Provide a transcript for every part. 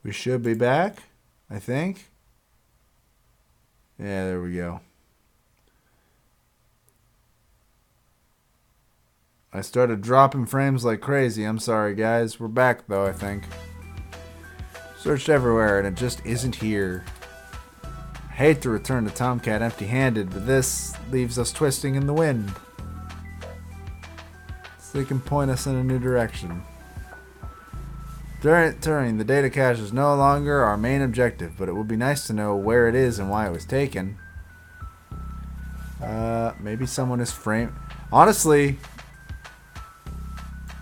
We should be back, I think. Yeah, there we go. I started dropping frames like crazy. I'm sorry, guys. We're back, though, I think. Searched everywhere, and it just isn't here. I hate to return to Tomcat empty-handed, but this leaves us twisting in the wind. So they can point us in a new direction. Turing, the data cache is no longer our main objective, but it would be nice to know where it is and why it was taken. Maybe someone is Honestly,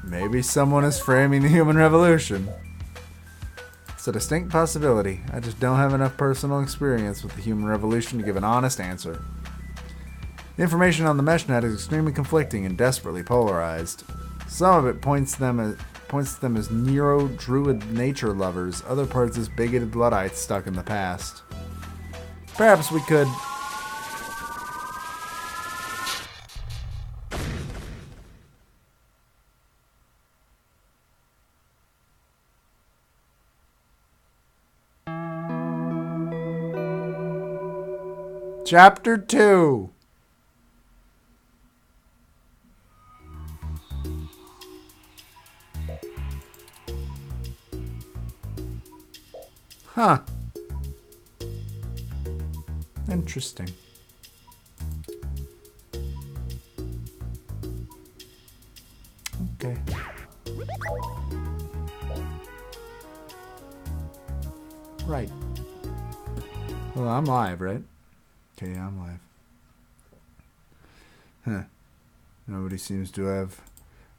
maybe someone is framing the human revolution. It's a distinct possibility. I just don't have enough personal experience with the human revolution to give an honest answer. The information on the meshnet is extremely conflicting and desperately polarized. Some of it points to them as Neo-Druid nature lovers, other parts as bigoted Luddites stuck in the past. Perhaps we could... Chapter 2. Huh. Interesting. Okay. Right. Well, I'm live, right? Okay, yeah, I'm live. Huh. Nobody seems to have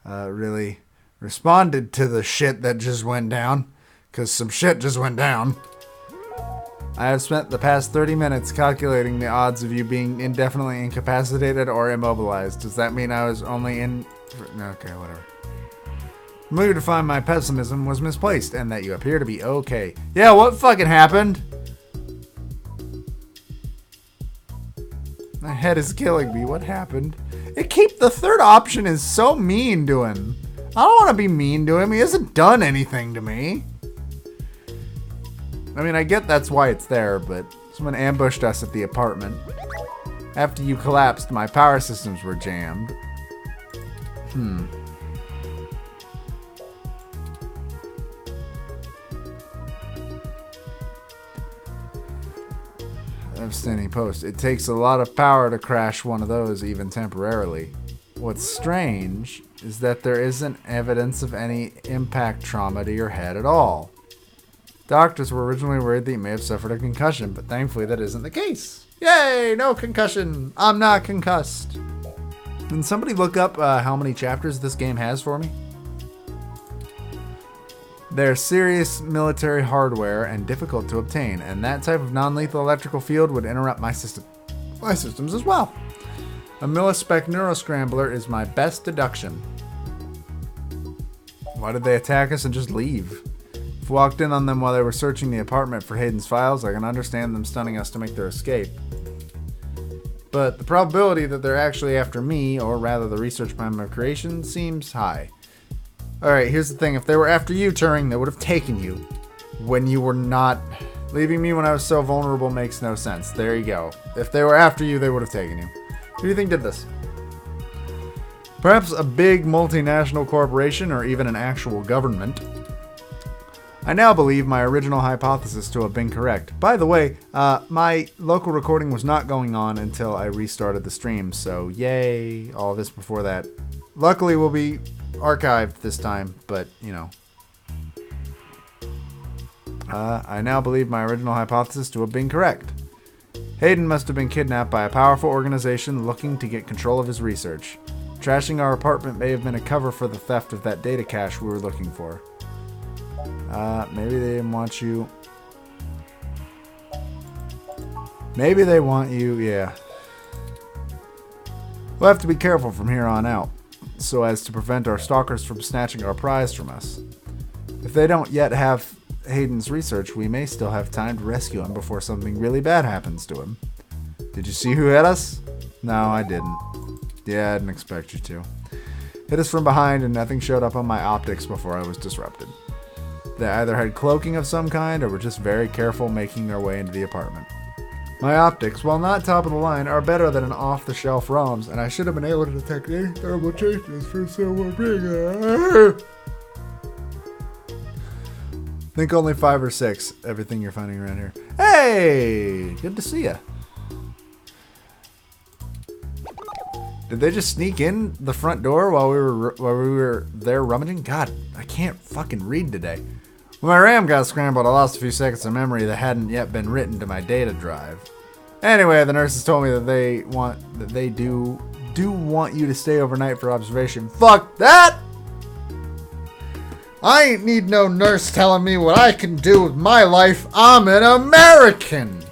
really responded to the shit that just went down. Because some shit just went down. I have spent the past 30 minutes calculating the odds of you being indefinitely incapacitated or immobilized. Does that mean I was only in... Okay, whatever. I'm eager to find my pessimism was misplaced and that you appear to be okay. Yeah, what fucking happened? My head is killing me. What happened? The third option is so mean to him. I don't want to be mean to him. He hasn't done anything to me. I mean, I get that's why it's there, but someone ambushed us at the apartment. After you collapsed, my power systems were jammed. Outstanding post. It takes a lot of power to crash one of those, even temporarily. What's strange is that there isn't evidence of any impact trauma to your head at all. Doctors were originally worried that you may have suffered a concussion, but thankfully that isn't the case. Yay! No concussion! I'm not concussed. Can somebody look up how many chapters this game has for me? They're serious military hardware and difficult to obtain, and that type of non-lethal electrical field would interrupt my systems as well. A millispec neuroscrambler is my best deduction. Why did they attack us and just leave? If we walked in on them while they were searching the apartment for Hayden's files, I can understand them stunning us to make their escape. But the probability that they're actually after me, or rather the research behind my creation, seems high. Alright, here's the thing. If they were after you, Turing, they would have taken you. When you were not... Leaving me when I was so vulnerable makes no sense. There you go. If they were after you, they would have taken you. Who do you think did this? Perhaps a big multinational corporation, or even an actual government. I now believe my original hypothesis to have been correct. By the way, my local recording was not going on until I restarted the stream, so yay, all this before that. Luckily, will be archived this time, but, you know. I now believe my original hypothesis to have been correct. Hayden must have been kidnapped by a powerful organization looking to get control of his research. Trashing our apartment may have been a cover for the theft of that data cache we were looking for. Maybe they didn't want you. Maybe they want you, yeah. We'll have to be careful from here on out, so as to prevent our stalkers from snatching our prize from us. If they don't yet have Hayden's research, we may still have time to rescue him before something really bad happens to him. Did you see who hit us? No, I didn't. Yeah, I didn't expect you to. Hit us from behind and nothing showed up on my optics before I was disrupted. They either had cloaking of some kind or were just very careful making their way into the apartment. My optics, while not top of the line, are better than an off-the-shelf ROMs, and I should have been able to detect any thermal changes for someone being Think only 5 or 6, everything you're finding around here. Hey! Good to see ya. Did they just sneak in the front door while we were there rummaging? God, I can't fucking read today. When my RAM got scrambled, I lost a few seconds of memory that hadn't yet been written to my data drive. Anyway, the nurses told me that they do want you to stay overnight for observation. Fuck that! I ain't need no nurse telling me what I can do with my life. I'm an American!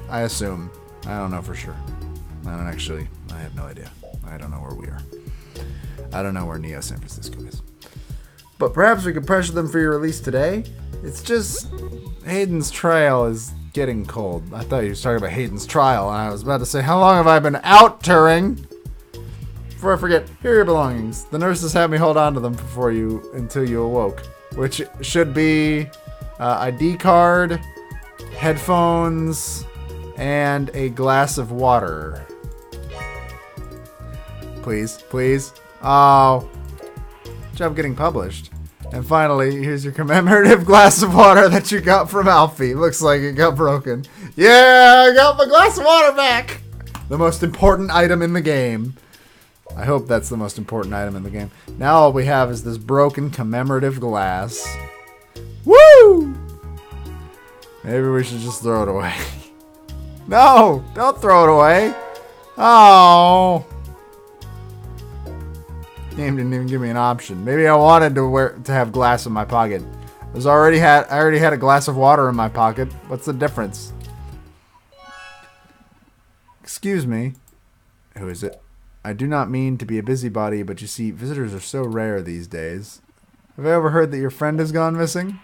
I assume. I don't know for sure. I have no idea. I don't know where we are. I don't know where Neo San Francisco is. But perhaps we could pressure them for your release today? It's just... Hayden's trial is getting cold. I thought you were talking about Hayden's trial, and I was about to say, how long have I been out, Turing? Before I forget, here are your belongings. The nurses had me hold on to them until you awoke. Which should be ID card, headphones, and a glass of water. Please, please. Oh. Job getting published. And finally, here's your commemorative glass of water that you got from Alfie. Looks like it got broken. Yeah, I got my glass of water back! The most important item in the game. I hope that's the most important item in the game. Now all we have is this broken commemorative glass. Woo! Maybe we should just throw it away. No! Don't throw it away! Oh! Game didn't even give me an option. Maybe I wanted to have glass in my pocket. I already had a glass of water in my pocket. What's the difference? Excuse me. Who is it? I do not mean to be a busybody, but you see, visitors are so rare these days. Have I overheard that your friend has gone missing?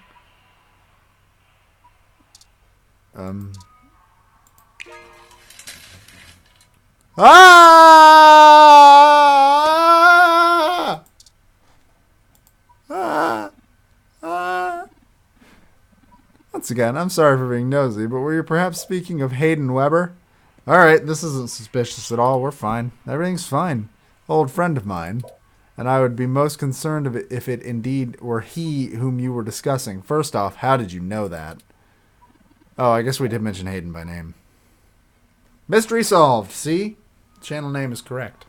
Once again, I'm sorry for being nosy, but were you perhaps speaking of Hayden Weber? Alright, this isn't suspicious at all. We're fine. Everything's fine. Old friend of mine. And I would be most concerned if it indeed were he whom you were discussing. First off, how did you know that? Oh, I guess we did mention Hayden by name. Mystery solved. See? Channel name is correct.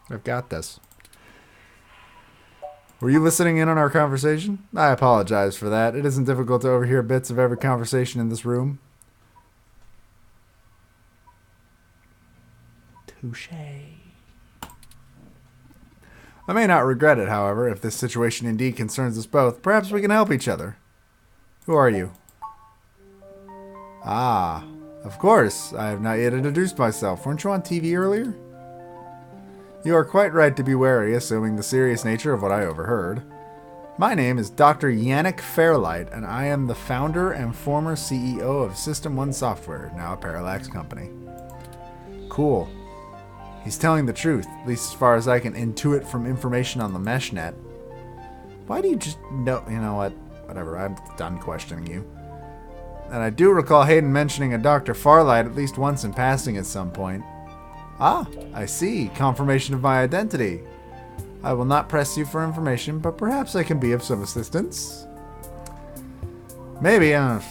I've got this. Were you listening in on our conversation? I apologize for that. It isn't difficult to overhear bits of every conversation in this room. Touché. I may not regret it, however, if this situation indeed concerns us both. Perhaps we can help each other. Who are you? Ah, of course. I have not yet introduced myself. Weren't you on TV earlier? You are quite right to be wary, assuming the serious nature of what I overheard. My name is Dr. Yannick Fairlight, and I am the founder and former CEO of System 1 Software, now a Parallax company. Cool. He's telling the truth, at least as far as I can intuit from information on the meshnet. Why do you just know? You know what? Whatever, I'm done questioning you. And I do recall Hayden mentioning a Dr. Farlight at least once in passing at some point. Ah, I see. Confirmation of my identity. I will not press you for information, but perhaps I can be of some assistance. Maybe. I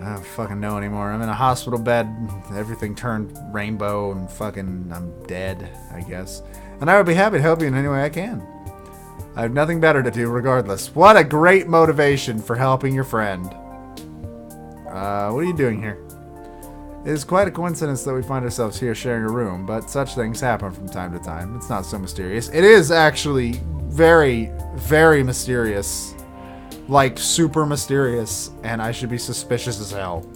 don't fucking know anymore. I'm in a hospital bed. Everything turned rainbow and fucking I'm dead, I guess. And I would be happy to help you in any way I can. I have nothing better to do regardless. What a great motivation for helping your friend. What are you doing here? It is quite a coincidence that we find ourselves here sharing a room, but such things happen from time to time. It's not so mysterious. It is actually very, very mysterious. Like, super mysterious, and I should be suspicious as hell.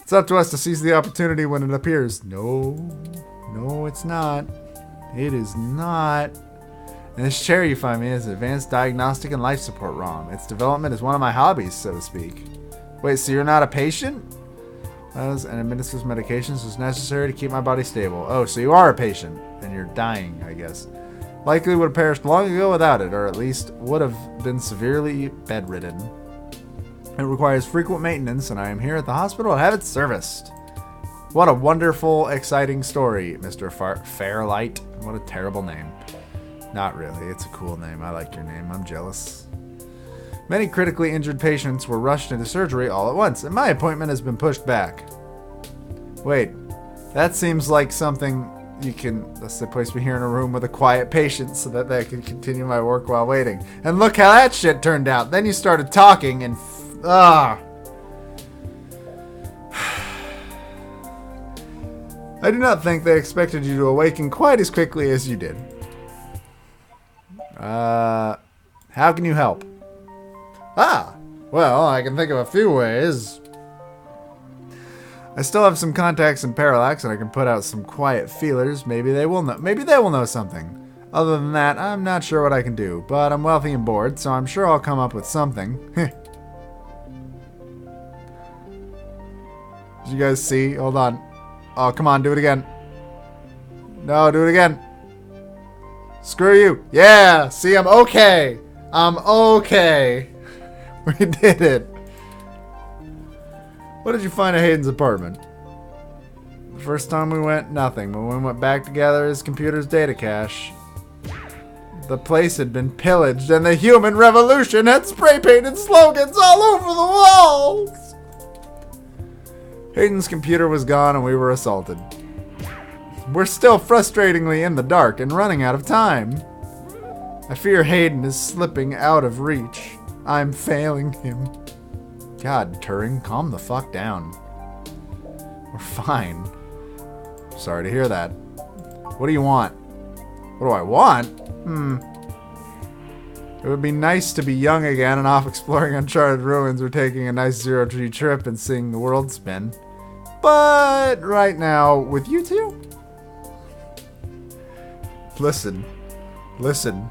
It's up to us to seize the opportunity when it appears. No, it's not. It is not. And this chair you find me is advanced diagnostic and life support ROM. Its development is one of my hobbies, so to speak. Wait, so you're not a patient? And administers medications as necessary to keep my body stable. Oh, so you are a patient, and you're dying, I guess. Likely would have perished long ago without it, or at least would have been severely bedridden. It requires frequent maintenance, and I am here at the hospital to have it serviced. What a wonderful, exciting story, Mr. Fairlight. What a terrible name. Not really. It's a cool name. I like your name. I'm jealous. Many critically injured patients were rushed into surgery all at once, and my appointment has been pushed back. Wait. That seems like something you can... Let's say place me here in a room with a quiet patient so that I can continue my work while waiting. And look how that shit turned out. Then you started talking and... I do not think they expected you to awaken quite as quickly as you did. How can you help? Well, I can think of a few ways. I still have some contacts in Parallax, and I can put out some quiet feelers. Maybe they will know something. Other than that, I'm not sure what I can do, but I'm wealthy and bored, so I'm sure I'll come up with something. Did you guys see? Hold on. Oh, come on, do it again. No, do it again. Screw you. Yeah, see, I'm okay. I'm okay. We did it. What did you find at Hayden's apartment? The first time we went, nothing. But when we went back to gather his computer's data cache, the place had been pillaged and the human revolution had spray painted slogans all over the walls. Hayden's computer was gone and we were assaulted. We're still frustratingly in the dark and running out of time. I fear Hayden is slipping out of reach. I'm failing him. God, Turing, calm the fuck down. We're fine. Sorry to hear that. What do you want? What do I want? It would be nice to be young again and off exploring uncharted ruins or taking a nice zero-G trip and seeing the world spin. But right now, with you two? Listen. Listen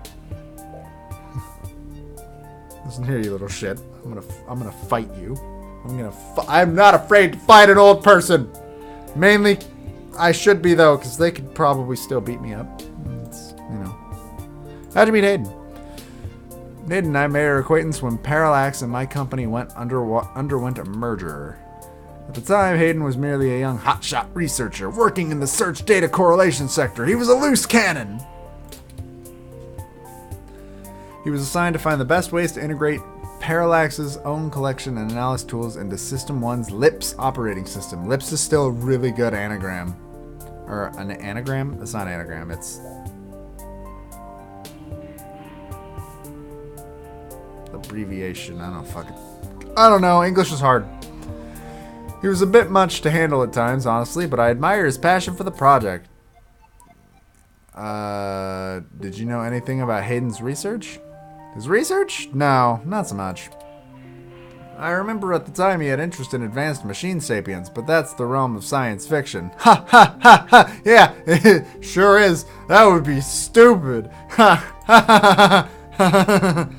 here, you little shit. I'm gonna fight you. I'm not afraid to fight an old person. Mainly, I should be though, because they could probably still beat me up. It's, you know. How'd you meet Hayden? Hayden and I made our acquaintance when Parallax and my company underwent a merger. At the time, Hayden was merely a young hotshot researcher working in the search data correlation sector. He was a loose cannon. He was assigned to find the best ways to integrate Parallax's own collection and analysis tools into System 1's LIPS operating system. LIPS is still a really good anagram. Or an anagram? It's not an anagram, it's... abbreviation. I don't know. English is hard. He was a bit much to handle at times, honestly, but I admire his passion for the project. Did you know anything about Hayden's research? His research? No, not so much. I remember at the time he had interest in advanced machine sapiens, but that's the realm of science fiction. Ha ha ha ha! Yeah, it sure is. That would be stupid. Ha ha ha ha ha!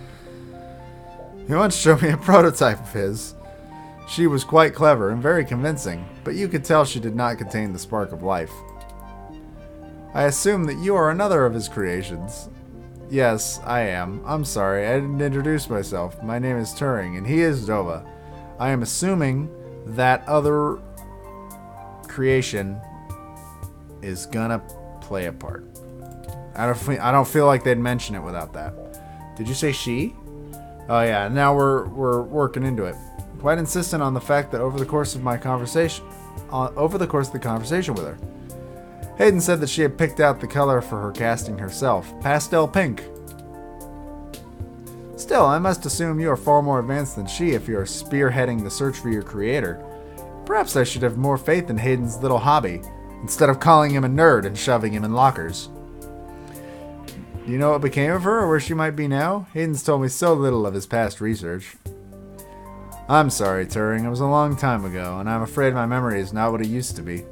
He once showed me a prototype of his. She was quite clever and very convincing, but you could tell she did not contain the spark of life. I assume that you are another of his creations. Yes, I am. I'm sorry, I didn't introduce myself. My name is Turing, and he is Doba. I am assuming that other creation is gonna play a part. I don't feel like they'd mention it without that. Did you say she? Oh yeah, now we're working into it. Quite insistent on the fact that over the course of the conversation with her, Hayden said that she had picked out the color for her casting herself, pastel pink. Still, I must assume you are far more advanced than she if you are spearheading the search for your creator. Perhaps I should have more faith in Hayden's little hobby, instead of calling him a nerd and shoving him in lockers. Do you know what became of her, or where she might be now? Hayden's told me so little of his past research. I'm sorry, Turing. It was a long time ago, and I'm afraid my memory is not what it used to be.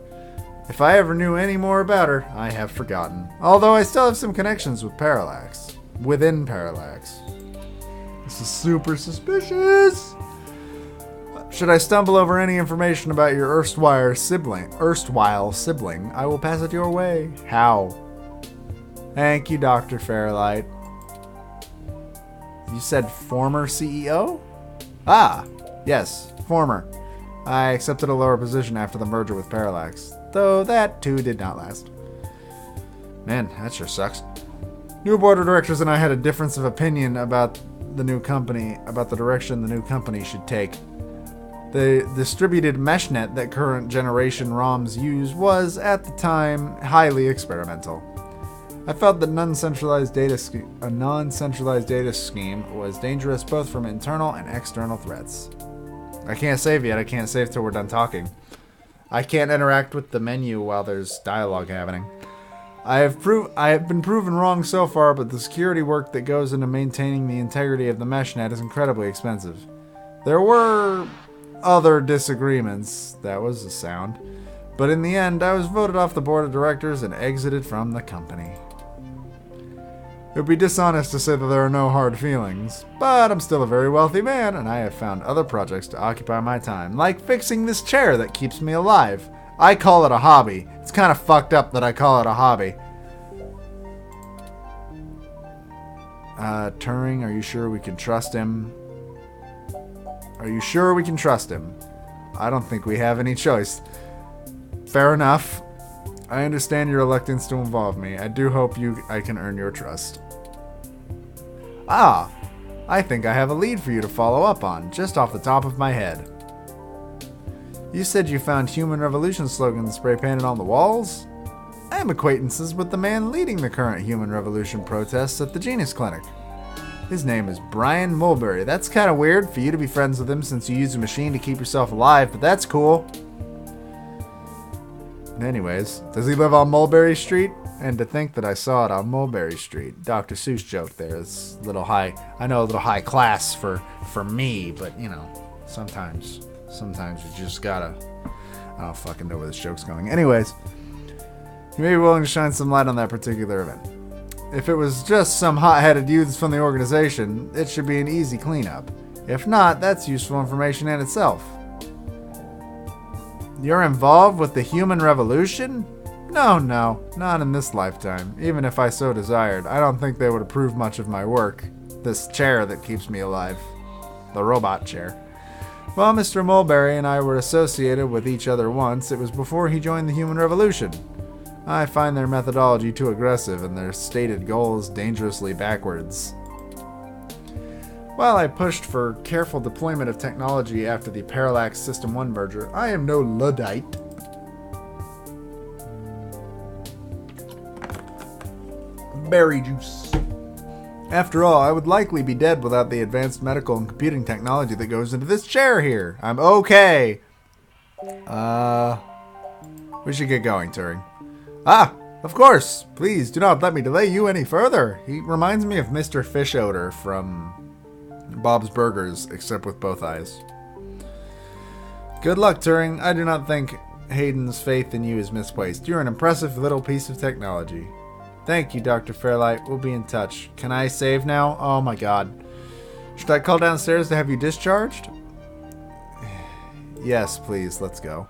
If I ever knew any more about her, I have forgotten. Although I still have some connections with Parallax. Within Parallax. This is super suspicious! Should I stumble over any information about your erstwhile sibling, I will pass it your way. How? Thank you, Dr. Fairlight. You said former CEO? Ah, yes, former. I accepted a lower position after the merger with Parallax, though that too did not last. Man, that sure sucks. New board of directors and I had a difference of opinion about the new company, about the direction the new company should take. The distributed meshnet that current generation ROMs use was, at the time, highly experimental. I felt that a non-centralized data scheme was dangerous both from internal and external threats. I can't save yet. I can't save till we're done talking. I can't interact with the menu while there's dialogue happening. I have been proven wrong so far, but the security work that goes into maintaining the integrity of the meshnet is incredibly expensive. There were other disagreements. That was a sound. But in the end, I was voted off the board of directors and exited from the company. It would be dishonest to say that there are no hard feelings, but I'm still a very wealthy man, and I have found other projects to occupy my time, like fixing this chair that keeps me alive. I call it a hobby. It's kind of fucked up that I call it a hobby. Turing, are you sure we can trust him? Are you sure we can trust him? I don't think we have any choice. Fair enough. I understand your reluctance to involve me. I do hope I can earn your trust. Ah, I think I have a lead for you to follow up on, just off the top of my head. You said you found Human Revolution slogans spray painted on the walls? I am acquaintances with the man leading the current Human Revolution protests at the Genius Clinic. His name is Brian Mulberry. That's kind of weird for you to be friends with him since you use a machine to keep yourself alive, but that's cool. Anyways, does he live on Mulberry Street? And to think that I saw it on Mulberry Street. Dr. Seuss joke there. It's a little high. I know a little high class for me, but you know, sometimes you just gotta. I don't fucking know where this joke's going. Anyways, you may be willing to shine some light on that particular event. If it was just some hot-headed youths from the organization, it should be an easy cleanup. If not, that's useful information in itself. You're involved with the Human Revolution? No, not in this lifetime. Even if I so desired, I don't think they would approve much of my work. This chair that keeps me alive. The robot chair. Well, Mr. Mulberry and I were associated with each other once. It was before he joined the Human Revolution. I find their methodology too aggressive and their stated goals dangerously backwards. While I pushed for careful deployment of technology after the Parallax System 1 merger, I am no Luddite. Berry juice. After all, I would likely be dead without the advanced medical and computing technology that goes into this chair here. I'm okay. We should get going, Turing. Ah, of course. Please do not let me delay you any further. He reminds me of Mr. Fish Odor from Bob's Burgers, except with both eyes. Good luck, Turing. I do not think Hayden's faith in you is misplaced. You're an impressive little piece of technology. Thank you, Dr. Fairlight. We'll be in touch. Can I save now? Oh my god. Should I call downstairs to have you discharged? Yes, please. Let's go.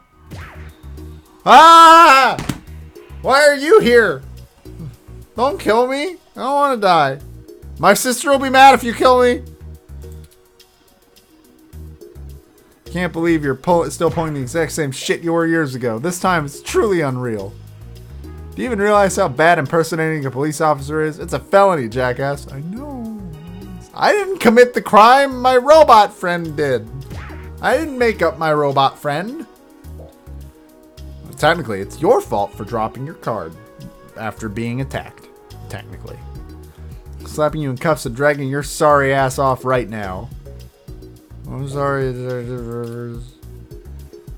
Ah! Why are you here? Don't kill me. I don't want to die. My sister will be mad if you kill me. Can't believe you're still pulling the exact same shit you were years ago. This time, it's truly unreal. Do you even realize how bad impersonating a police officer is? It's a felony, jackass. I know. I didn't commit the crime. My robot friend did. I didn't make up my robot friend. Well, technically, it's your fault for dropping your card after being attacked. Technically. Slapping you in cuffs and dragging your sorry ass off right now. I'm sorry.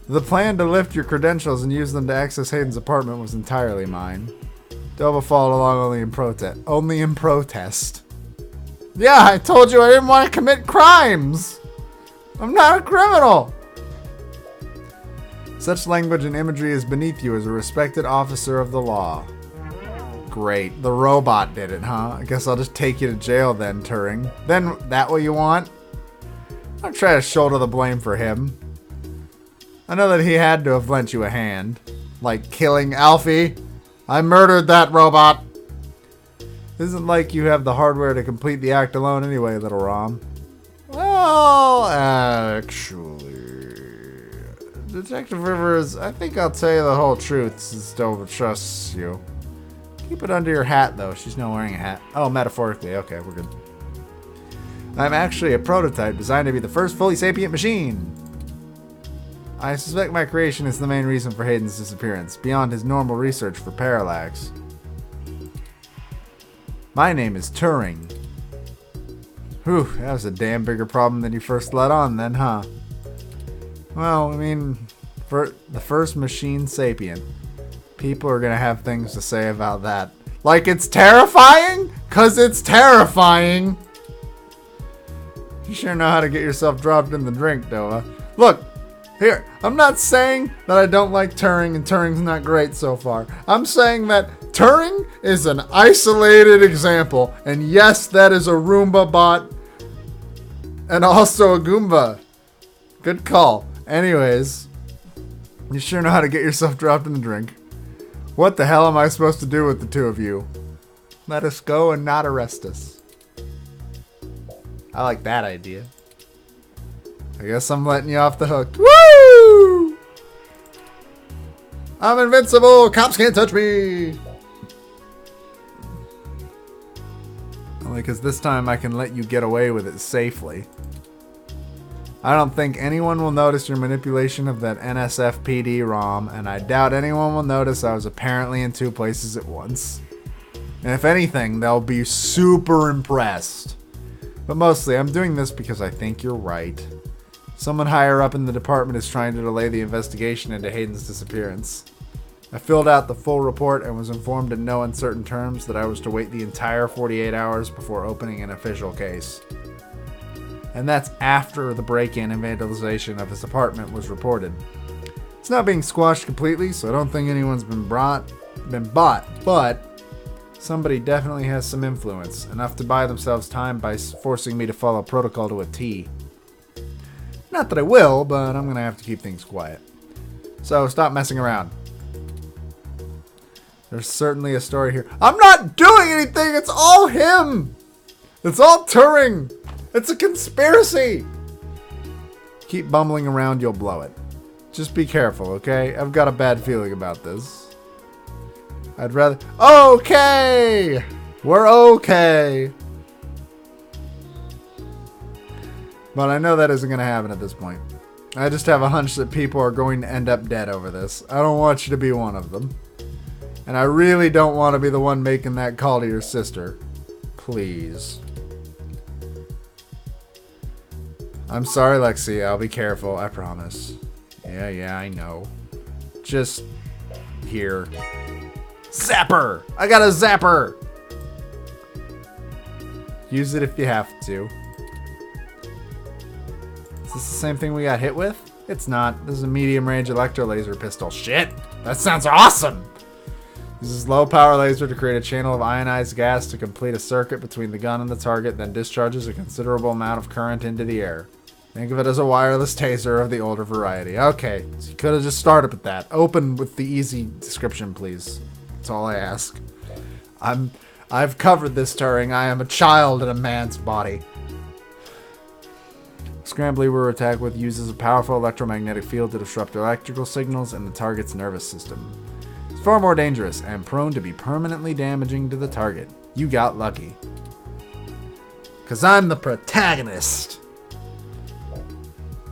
The plan to lift your credentials and use them to access Hayden's apartment was entirely mine. Doba followed along only in protest. Only in protest. Yeah, I told you I didn't want to commit crimes. I'm not a criminal. Such language and imagery is beneath you as a respected officer of the law. Great. The robot did it, huh? I guess I'll just take you to jail then, Turing. Then, that what you want? I'll try to shoulder the blame for him. I know that he had to have lent you a hand. Like killing Alfie. I murdered that robot. Isn't like you have the hardware to complete the act alone anyway, little Rom. Well, actually... Detective Rivers, I think I'll tell you the whole truth since Doba trusts you. Keep it under your hat, though. She's not wearing a hat. Oh, metaphorically. Okay, we're good. I'm actually a prototype designed to be the first fully sapient machine. I suspect my creation is the main reason for Hayden's disappearance, beyond his normal research for parallax. My name is Turing. Whew, that was a damn bigger problem than you first let on then, huh? Well, I mean, for the first machine sapient, people are gonna have things to say about that. Like it's terrifying? 'Cause it's terrifying! You sure know how to get yourself dropped in the drink, Doa. Look, here, I'm not saying that I don't like Turing and Turing's not great so far. I'm saying that Turing is an isolated example. And yes, that is a Roomba bot. And also a Goomba. Good call. Anyways, you sure know how to get yourself dropped in the drink. What the hell am I supposed to do with the two of you? Let us go and not arrest us. I like that idea. I guess I'm letting you off the hook. Woo! I'm invincible! Cops can't touch me! Only because this time I can let you get away with it safely. I don't think anyone will notice your manipulation of that NSFPD ROM, and I doubt anyone will notice I was apparently in two places at once. And if anything, they'll be super impressed. But mostly, I'm doing this because I think you're right. Someone higher up in the department is trying to delay the investigation into Hayden's disappearance. I filled out the full report and was informed in no uncertain terms that I was to wait the entire 48 hours before opening an official case. And that's after the break-in and vandalization of his apartment was reported. It's not being squashed completely, so I don't think anyone's been bought, but somebody definitely has some influence, enough to buy themselves time by forcing me to follow protocol to a T. Not that I will, but I'm gonna have to keep things quiet. So stop messing around. There's certainly a story here. I'm not doing anything! It's all him! It's all Turing! It's a conspiracy! Keep bumbling around, you'll blow it. Just be careful, okay? I've got a bad feeling about this. I'd rather... Okay! We're okay! But I know that isn't going to happen at this point. I just have a hunch that people are going to end up dead over this. I don't want you to be one of them. And I really don't want to be the one making that call to your sister. Please. I'm sorry, Lexi. I'll be careful. I promise. Yeah, I know. Just here. Zapper! I got a zapper! Use it if you have to. Is this the same thing we got hit with? It's not. This is a medium range electro laser pistol. Shit! That sounds awesome! Uses low power laser to create a channel of ionized gas to complete a circuit between the gun and the target, then discharges a considerable amount of current into the air. Think of it as a wireless taser of the older variety. Okay, so you could have just started with that. Open with the easy description, please. That's all I ask. I've covered this, Turing. I am a child in a man's body. Scrambly we're attacked with uses a powerful electromagnetic field to disrupt electrical signals in the target's nervous system. It's far more dangerous and prone to be permanently damaging to the target. You got lucky. 'Cause I'm the protagonist.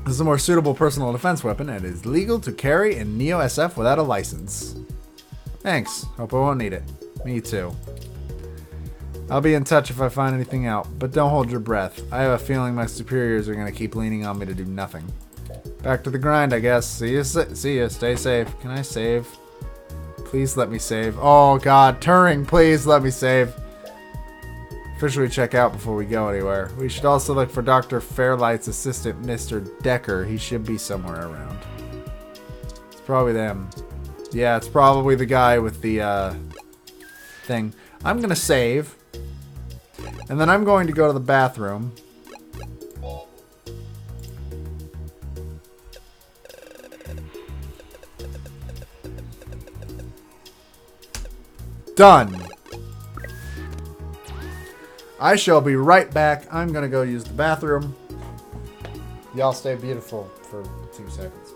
This is a more suitable personal defense weapon and is legal to carry in Neo-SF without a license. Thanks. Hope I won't need it. Me too. I'll be in touch if I find anything out, but don't hold your breath. I have a feeling my superiors are going to keep leaning on me to do nothing. Back to the grind, I guess. See ya. Stay safe. Can I save? Please let me save. Oh god, Turing, please let me save. Officially check out before we go anywhere. We should also look for Dr. Fairlight's assistant, Mr. Decker. He should be somewhere around. It's probably them. Yeah, it's probably the guy with the thing. I'm gonna save. And then I'm going to go to the bathroom. Done. I shall be right back. I'm going to go use the bathroom. Y'all stay beautiful for 2 seconds.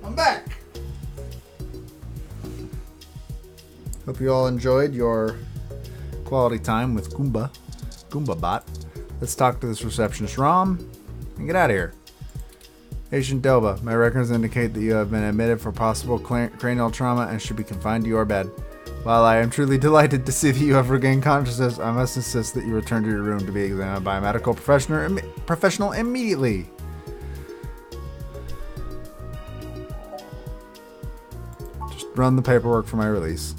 I'm back. Hope you all enjoyed your quality time with Goomba Bot. Let's talk to this receptionist Rom and get out of here. Patient Doba, my records indicate that you have been admitted for possible cranial trauma and should be confined to your bed. While I am truly delighted to see that you have regained consciousness, I must insist that you return to your room to be examined by a medical professional immediately. Run the paperwork for my release.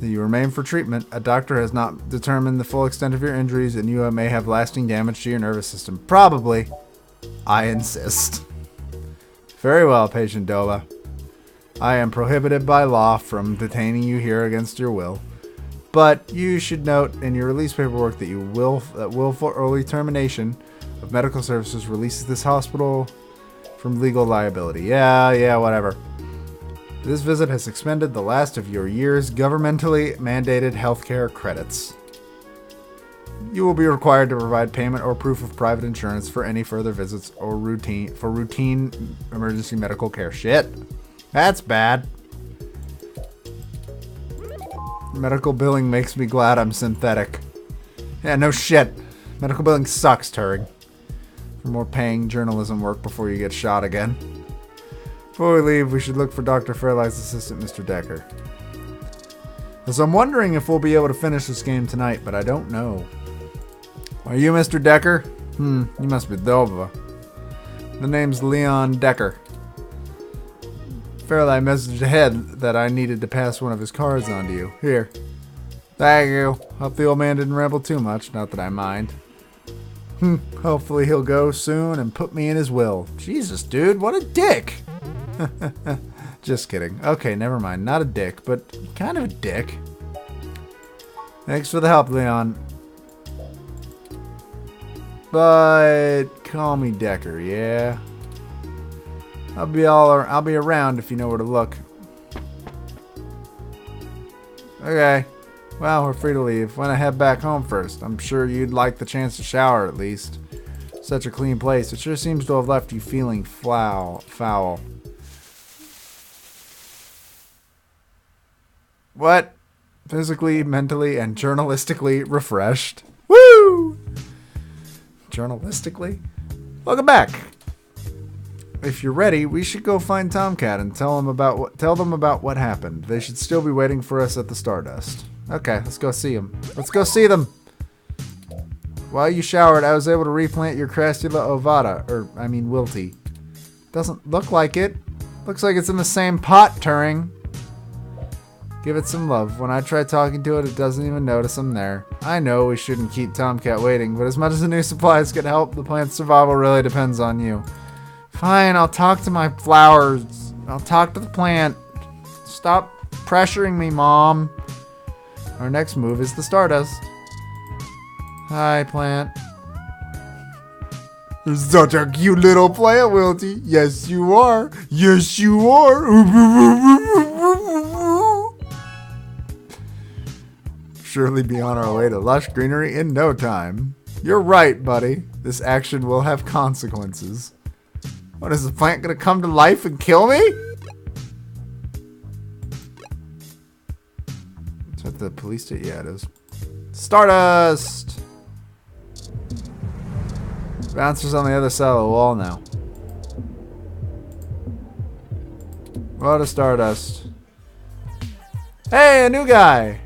You remain for treatment. A doctor has not determined the full extent of your injuries, and you may have lasting damage to your nervous system. Probably. I insist. Very well, patient Doba. I am prohibited by law from detaining you here against your will. But you should note in your release paperwork that willful early termination of medical services releases this hospital from legal liability. Yeah, whatever. This visit has expended the last of your year's governmentally mandated healthcare credits. You will be required to provide payment or proof of private insurance for any further visits or routine emergency medical care. Shit. That's bad. Medical billing makes me glad I'm synthetic. Yeah, no shit. Medical billing sucks, Turing. For more paying journalism work before you get shot again. Before we leave, we should look for Dr. Fairlight's assistant, Mr. Decker. So I'm wondering if we'll be able to finish this game tonight, but I don't know. Are you Mr. Decker? You must be Doba. The name's Leon Decker. Fairlight messaged ahead that I needed to pass one of his cards on to you. Here. Thank you. Hope the old man didn't ramble too much, not that I mind. Hopefully he'll go soon and put me in his will. Jesus, dude, what a dick! Just kidding. Okay, never mind. Not a dick, but kind of a dick. Thanks for the help, Leon. But call me Decker, yeah? I'll be around if you know where to look. Okay. Well, we're free to leave. When I head back home first, I'm sure you'd like the chance to shower at least. Such a clean place. It sure seems to have left you feeling foul. What? Physically, mentally, and journalistically refreshed. Woo! Journalistically? Welcome back. If you're ready, we should go find Tomcat and tell them about what happened. They should still be waiting for us at the Stardust. Okay, let's go see them. Let's go see them. While you showered, I was able to replant your Crassula ovata, wilty. Doesn't look like it. Looks like it's in the same pot, Turing. Give it some love. When I try talking to it, it doesn't even notice I'm there. I know we shouldn't keep Tomcat waiting, but as much as the new supplies can help, the plant's survival really depends on you. Fine, I'll talk to my flowers. I'll talk to the plant. Stop pressuring me, Mom. Our next move is the Stardust. Hi, plant. Such a cute little plant, Wilty. Yes, you are. Yes, you are. Surely be on our way to lush greenery in no time. You're right, buddy. This action will have consequences. What, is the plant gonna come to life and kill me? Is that the police station? Yeah, it is. Stardust! Bouncer's on the other side of the wall now. What a Stardust. Hey, a new guy!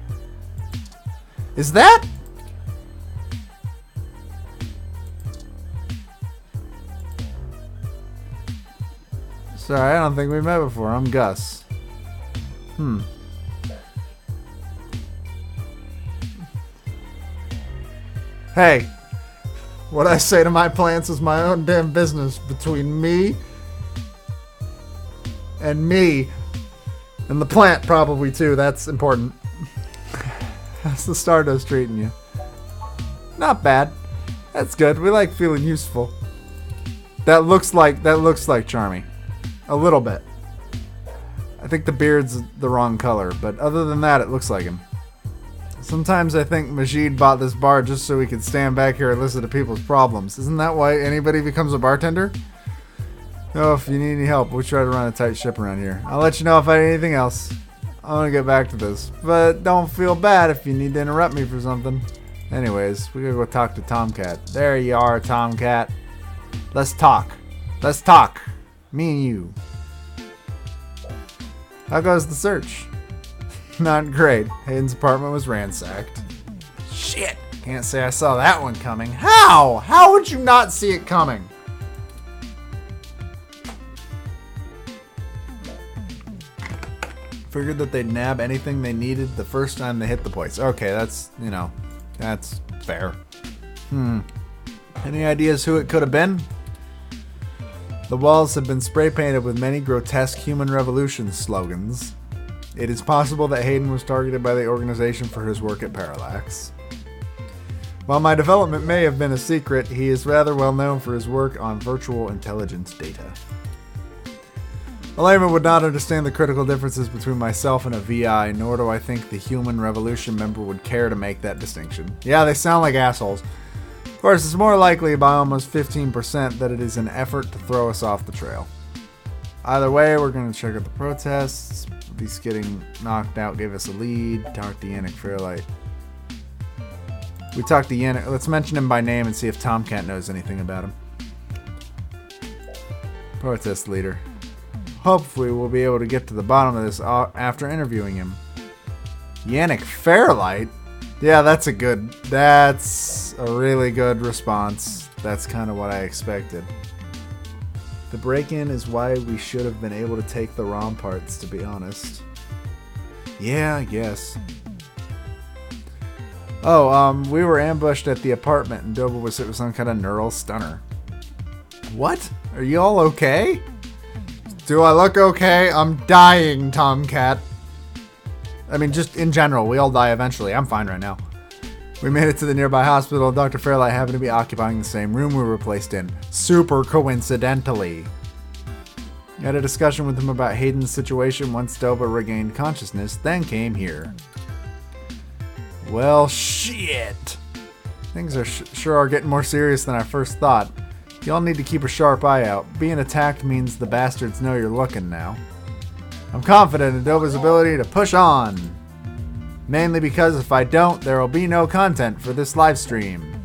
Is that? Sorry, I don't think we met before. I'm Gus. Hey, what I say to my plants is my own damn business between me and the plant probably too. That's important. How's the Stardust treating you? Not bad. That's good. We like feeling useful. That looks like Charmy. A little bit. I think the beard's the wrong color, but other than that, it looks like him. Sometimes I think Majid bought this bar just so he could stand back here and listen to people's problems. Isn't that why anybody becomes a bartender? Oh, if you need any help, we try to run a tight ship around here. I'll let you know if I need anything else. I want to get back to this, but don't feel bad if you need to interrupt me for something. Anyways, we gotta go talk to Tomcat. There you are, Tomcat. Let's talk. Let's talk. Me and you. How goes the search? Not great. Hayden's apartment was ransacked. Shit! Can't say I saw that one coming. How? How would you not see it coming? Figured that they'd nab anything they needed the first time they hit the place. Okay, that's, that's fair. Any ideas who it could have been? The walls have been spray painted with many grotesque human revolution slogans. It is possible that Hayden was targeted by the organization for his work at Parallax. While my development may have been a secret, he is rather well known for his work on virtual intelligence data. A layman would not understand the critical differences between myself and a VI, nor do I think the Human Revolution member would care to make that distinction. Yeah, they sound like assholes. Of course, it's more likely by almost 15% that it is an effort to throw us off the trail. Either way, we're going to check out the protests. Beast getting knocked out gave us a lead. Talk to Yannick Fairlight. We talked to Yannick. Let's mention him by name and see if Tomcat knows anything about him. Protest leader. Hopefully we'll be able to get to the bottom of this after interviewing him. Yannick Fairlight? Yeah, that's a really good response. That's kind of what I expected. The break-in is why we should have been able to take the ROM parts, to be honest. Yeah, I guess. Oh, we were ambushed at the apartment and Doba was hit with some kind of neural stunner. What? Are you all okay? Do I look okay? I'm dying, Tomcat. I mean, just in general, we all die eventually. I'm fine right now. We made it to the nearby hospital. Dr. Fairlight happened to be occupying the same room we were placed in. Super coincidentally. I had a discussion with him about Hayden's situation once Doba regained consciousness, then came here. Well, shit. Things are sure are getting more serious than I first thought. Y'all need to keep a sharp eye out. Being attacked means the bastards know you're looking now. I'm confident in Doba's ability to push on. Mainly because if I don't, there will be no content for this live stream.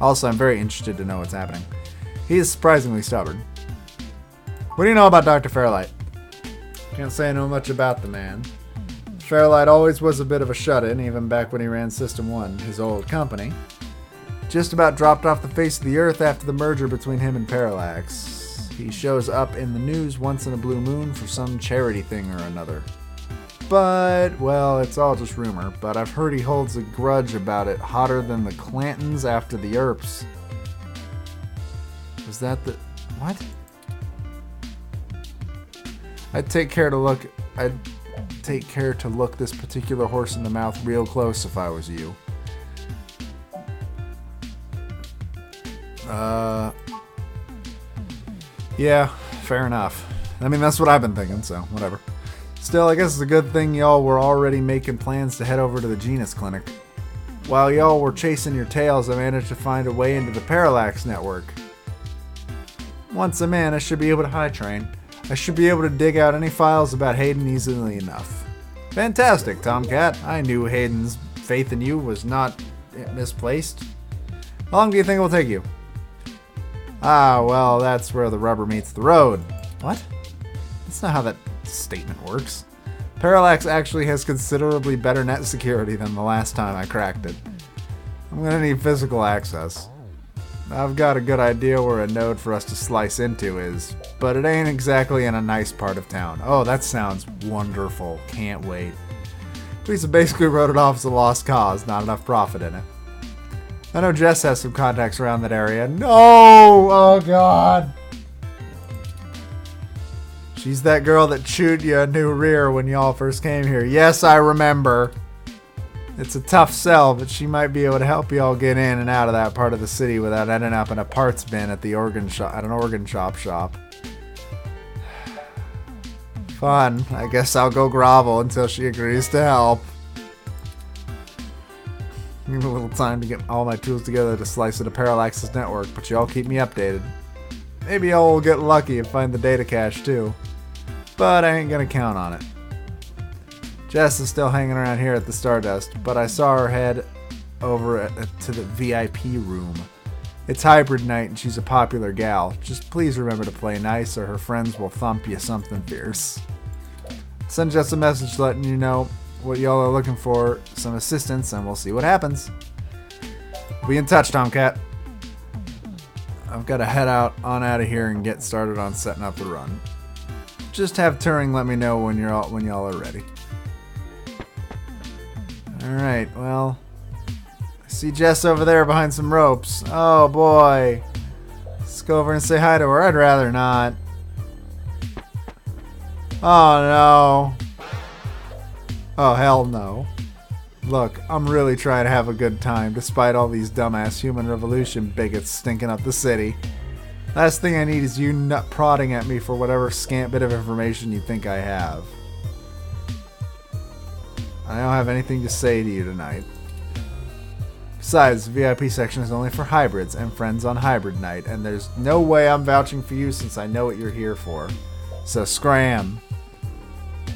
Also, I'm very interested to know what's happening. He is surprisingly stubborn. What do you know about Dr. Fairlight? Can't say I know much about the man. Fairlight always was a bit of a shut-in, even back when he ran System 1, his old company. Just about dropped off the face of the earth after the merger between him and Parallax. He shows up in the news once in a blue moon for some charity thing or another. But, well, it's all just rumor, but I've heard he holds a grudge about it hotter than the Clantons after the Earps. Was that the... what? I'd take care to look this particular horse in the mouth real close if I was you. Yeah, fair enough. I mean, that's what I've been thinking, so whatever. Still, I guess it's a good thing y'all were already making plans to head over to the Genus Clinic. While y'all were chasing your tails, I managed to find a way into the Parallax network. Once I'm in, I should be able to high train. I should be able to dig out any files about Hayden easily enough. Fantastic, Tomcat. I knew Hayden's faith in you was not misplaced. How long do you think it will take you? Ah, well, that's where the rubber meets the road. What? That's not how that statement works. Parallax actually has considerably better net security than the last time I cracked it. I'm gonna need physical access. I've got a good idea where a node for us to slice into is, but it ain't exactly in a nice part of town. Oh, that sounds wonderful. Can't wait. Lisa basically wrote it off as a lost cause, not enough profit in it. I know Jess has some contacts around that area. No! Oh, God! She's that girl that chewed you a new rear when y'all first came here. Yes, I remember. It's a tough sell, but she might be able to help y'all get in and out of that part of the city without ending up in a parts bin at the organ shop. Fun. I guess I'll go grovel until she agrees to help. Need a little time to get all my tools together to slice into Parallax's network, but y'all keep me updated. Maybe I'll get lucky and find the data cache too. But I ain't gonna count on it. Jess is still hanging around here at the Stardust, but I saw her head over to the VIP room. It's hybrid night and she's a popular gal. Just please remember to play nice or her friends will thump you something fierce. Send Jess a message letting you know what y'all are looking for, some assistance, and we'll see what happens. Be in touch, Tomcat. I've got to head on out of here and get started on setting up the run. Just have Turing let me know when y'all are ready. Alright, well, I see Jess over there behind some ropes. Oh boy. Let's go over and say hi to her. I'd rather not. Oh no. Oh hell no. Look, I'm really trying to have a good time despite all these dumbass human revolution bigots stinking up the city. Last thing I need is you nut prodding at me for whatever scant bit of information you think I have. I don't have anything to say to you tonight. Besides, the VIP section is only for hybrids and friends on hybrid night, and there's no way I'm vouching for you since I know what you're here for. So scram.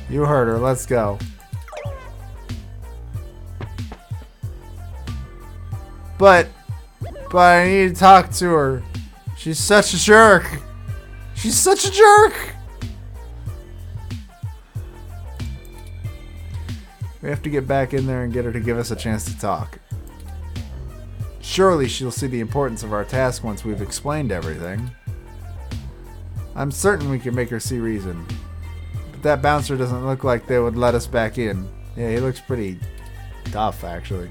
You heard her, let's go. But I need to talk to her. She's such a jerk. She's such a jerk. We have to get back in there and get her to give us a chance to talk. Surely she'll see the importance of our task once we've explained everything. I'm certain we can make her see reason. But that bouncer doesn't look like they would let us back in. Yeah, he looks pretty tough, actually.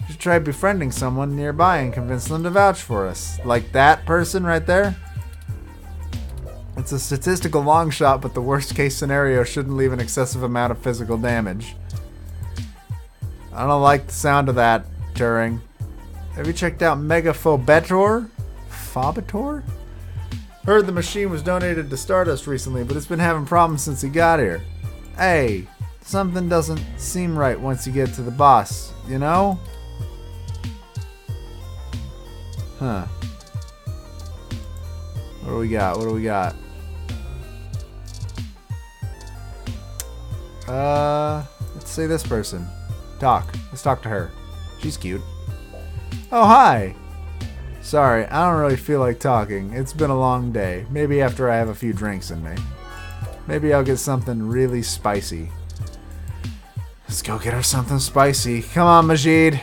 We should try befriending someone nearby and convince them to vouch for us. Like that person right there? It's a statistical long shot, but the worst case scenario shouldn't leave an excessive amount of physical damage. I don't like the sound of that, Turing. Have you checked out Megaphobetor? Phobetor? Heard the machine was donated to Stardust recently, but it's been having problems since he got here. Hey, something doesn't seem right once you get to the boss, you know? Huh. What do we got? What do we got? Let's say this person. Let's talk to her. She's cute. Oh, hi. Sorry, I don't really feel like talking. It's been a long day. Maybe after I have a few drinks in me. Maybe I'll get something really spicy. Let's go get her something spicy. Come on, Majid.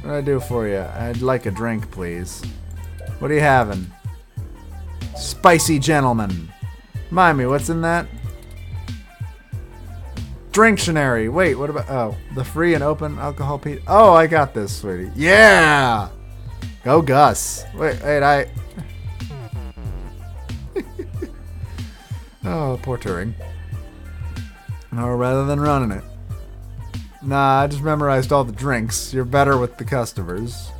What do I do for you? I'd like a drink, please. What are you having? Spicy gentleman. Remind me, what's in that? Drinctionary. Wait, what about... Oh, the free and open alcohol peat. Oh, I got this, sweetie. Yeah! Go Gus. Wait, I... Oh, poor Turing. Or rather than running it. Nah, I just memorized all the drinks. You're better with the customers.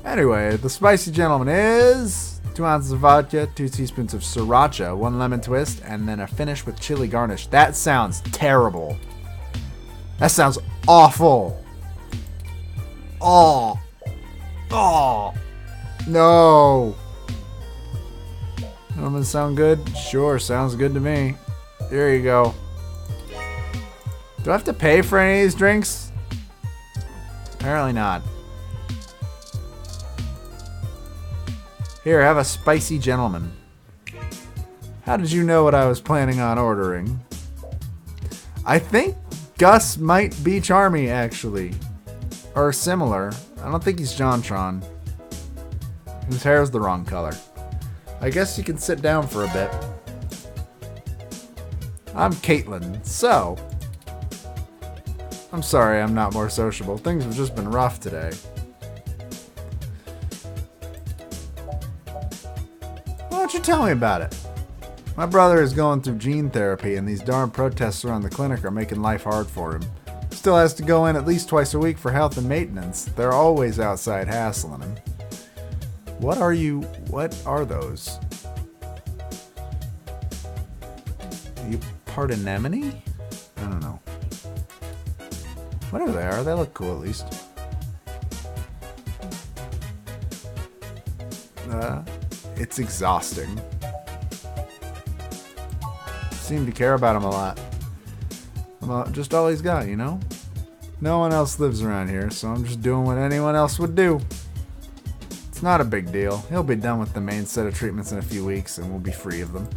Anyway, the spicy gentleman is 2 ounces of vodka, 2 teaspoons of sriracha, 1 lemon twist, and then a finish with chili garnish. That sounds terrible. That sounds awful. Oh. Oh. No. Doesn't sound good? Sure, sounds good to me. Here you go. Do I have to pay for any of these drinks? Apparently not. Here, have a spicy gentleman. How did you know what I was planning on ordering? I think Gus might be Charmy, actually. Or similar. I don't think he's JonTron. His hair is the wrong color. I guess you can sit down for a bit. I'm Caitlin, so... I'm sorry I'm not more sociable. Things have just been rough today. Why don't you tell me about it? My brother is going through gene therapy, and these darn protests around the clinic are making life hard for him. Still has to go in at least twice a week for health and maintenance. They're always outside hassling him. What are those? Are you part anemone? I don't know. Whatever they are, they look cool at least. It's exhausting. Seem to care about him a lot. I'm just all he's got, you know? No one else lives around here, so I'm just doing what anyone else would do. It's not a big deal. He'll be done with the main set of treatments in a few weeks, and we'll be free of them.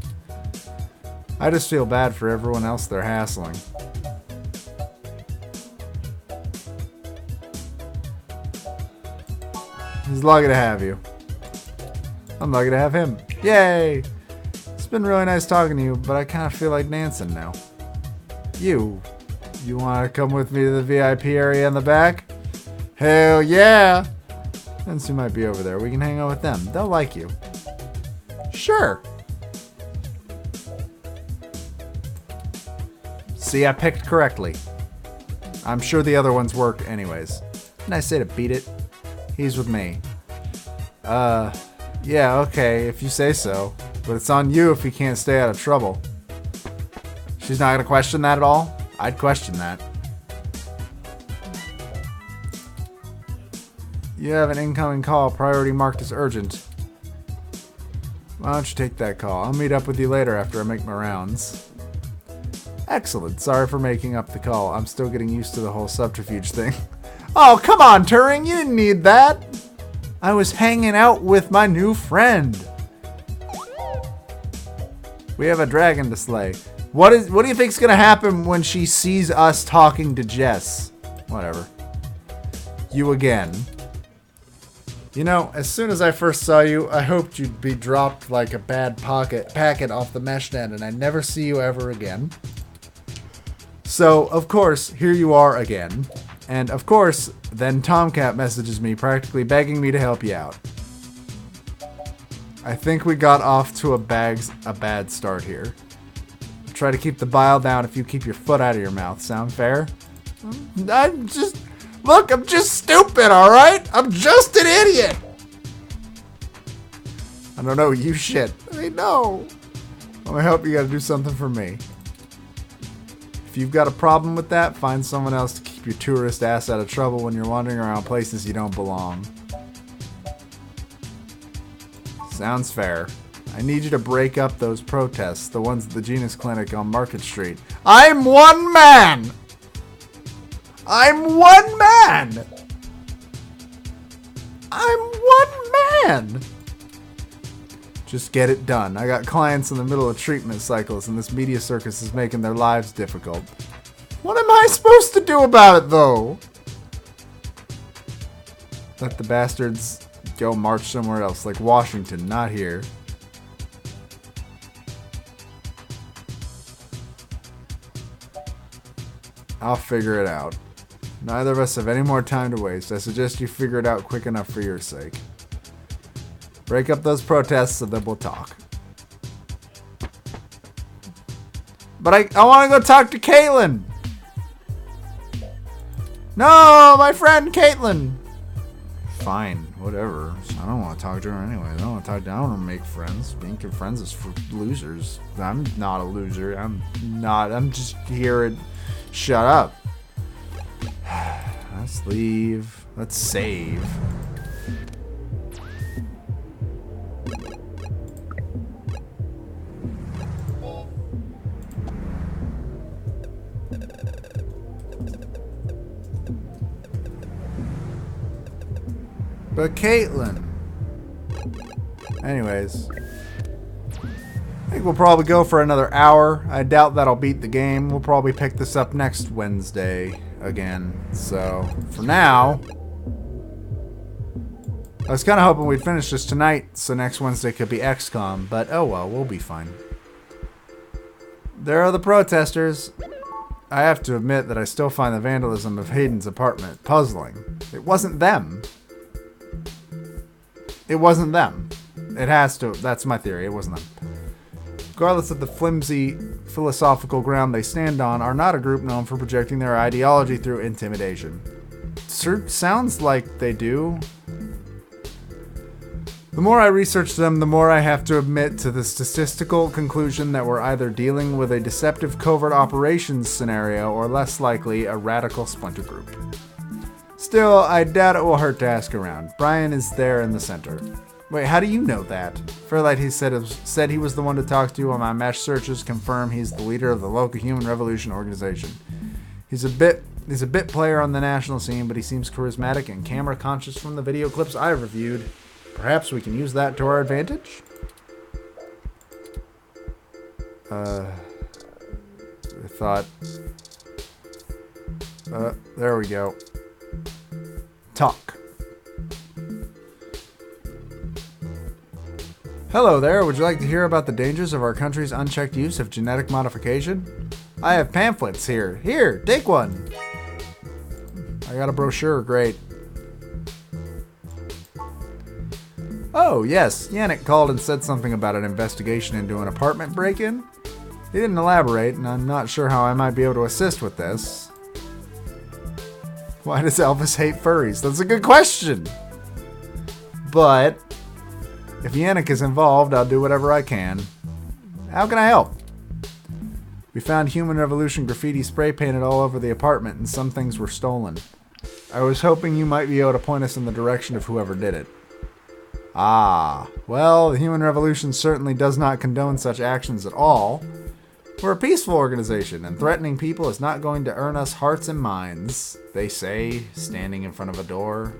I just feel bad for everyone else they're hassling. He's lucky to have you. I'm lucky to have him. Yay! It's been really nice talking to you, but I kind of feel like dancing now. You want to come with me to the VIP area in the back? Hell yeah! Ensu might be over there. We can hang out with them. They'll like you. Sure. See, I picked correctly. I'm sure the other ones work anyways. Didn't I say to beat it? He's with me. Yeah, okay, if you say so. But it's on you if he can't stay out of trouble. She's not gonna question that at all? I'd question that. You have an incoming call, priority marked as urgent. Why don't you take that call? I'll meet up with you later after I make my rounds. Excellent. Sorry for making up the call. I'm still getting used to the whole subterfuge thing. Oh, come on, Turing. You didn't need that. I was hanging out with my new friend. We have a dragon to slay. What do you think's gonna happen when she sees us talking to Jess? Whatever. You again. You know, as soon as I first saw you, I hoped you'd be dropped like a bad packet off the mesh net and I'd never see you ever again. So, of course, here you are again. And, of course, then Tomcat messages me practically begging me to help you out. I think we got off to a bad start here. Try to keep the bile down if you keep your foot out of your mouth. Sound fair? I'm just stupid, alright? I'm just an idiot! I don't know you shit. I know. I'm gonna help you gotta do something for me. If you've got a problem with that, find someone else to keep your tourist ass out of trouble when you're wandering around places you don't belong. Sounds fair. I need you to break up those protests, the ones at the Genus Clinic on Market Street. I'm one man! I'm one man! I'm one man! Just get it done. I got clients in the middle of treatment cycles and this media circus is making their lives difficult. What am I supposed to do about it, though? Let the bastards go march somewhere else, like Washington, not here. I'll figure it out. Neither of us have any more time to waste. I suggest you figure it out quick enough for your sake. Break up those protests so that we'll talk. But I want to go talk to Caitlin. No, my friend Caitlin. Fine, whatever. I don't want to talk to her anyway. I don't want to talk to her. I don't want to make friends. Being friends is for losers. I'm not a loser. I'm just here and shut up. Let's leave. Let's save. But Caitlin. Anyways. I think we'll probably go for another hour. I doubt that'll beat the game. We'll probably pick this up next Wednesday again. So, for now, I was kind of hoping we'd finish this tonight so next Wednesday could be XCOM. But, oh well, we'll be fine. There are the protesters. I have to admit that I still find the vandalism of Hayden's apartment puzzling. It wasn't them. It wasn't them. It has to. That's my theory. It wasn't them. Regardless of the flimsy philosophical ground they stand on, are not a group known for projecting their ideology through intimidation. Sounds like they do. The more I research them, the more I have to admit to the statistical conclusion that we're either dealing with a deceptive covert operations scenario or less likely a radical splinter group. Still, I doubt it will hurt to ask around. Brian is there in the center. Wait, how do you know that? Fairlight, he said he was the one to talk to, and my mesh searches confirm he's the leader of the local Human Revolution organization. He's a bit player on the national scene, but he seems charismatic and camera conscious from the video clips I've reviewed. Perhaps we can use that to our advantage? I thought... there we go. Talk. Hello there, would you like to hear about the dangers of our country's unchecked use of genetic modification? I have pamphlets here. Here, take one. I got a brochure, great. Oh, yes, Yannick called and said something about an investigation into an apartment break-in. He didn't elaborate, and I'm not sure how I might be able to assist with this. Why does Elvis hate furries? That's a good question. But if Yannick is involved, I'll do whatever I can. How can I help? We found Human Revolution graffiti spray painted all over the apartment, and some things were stolen. I was hoping you might be able to point us in the direction of whoever did it. Ah, well, the Human Revolution certainly does not condone such actions at all. We're a peaceful organization, and threatening people is not going to earn us hearts and minds, they say, standing in front of a door.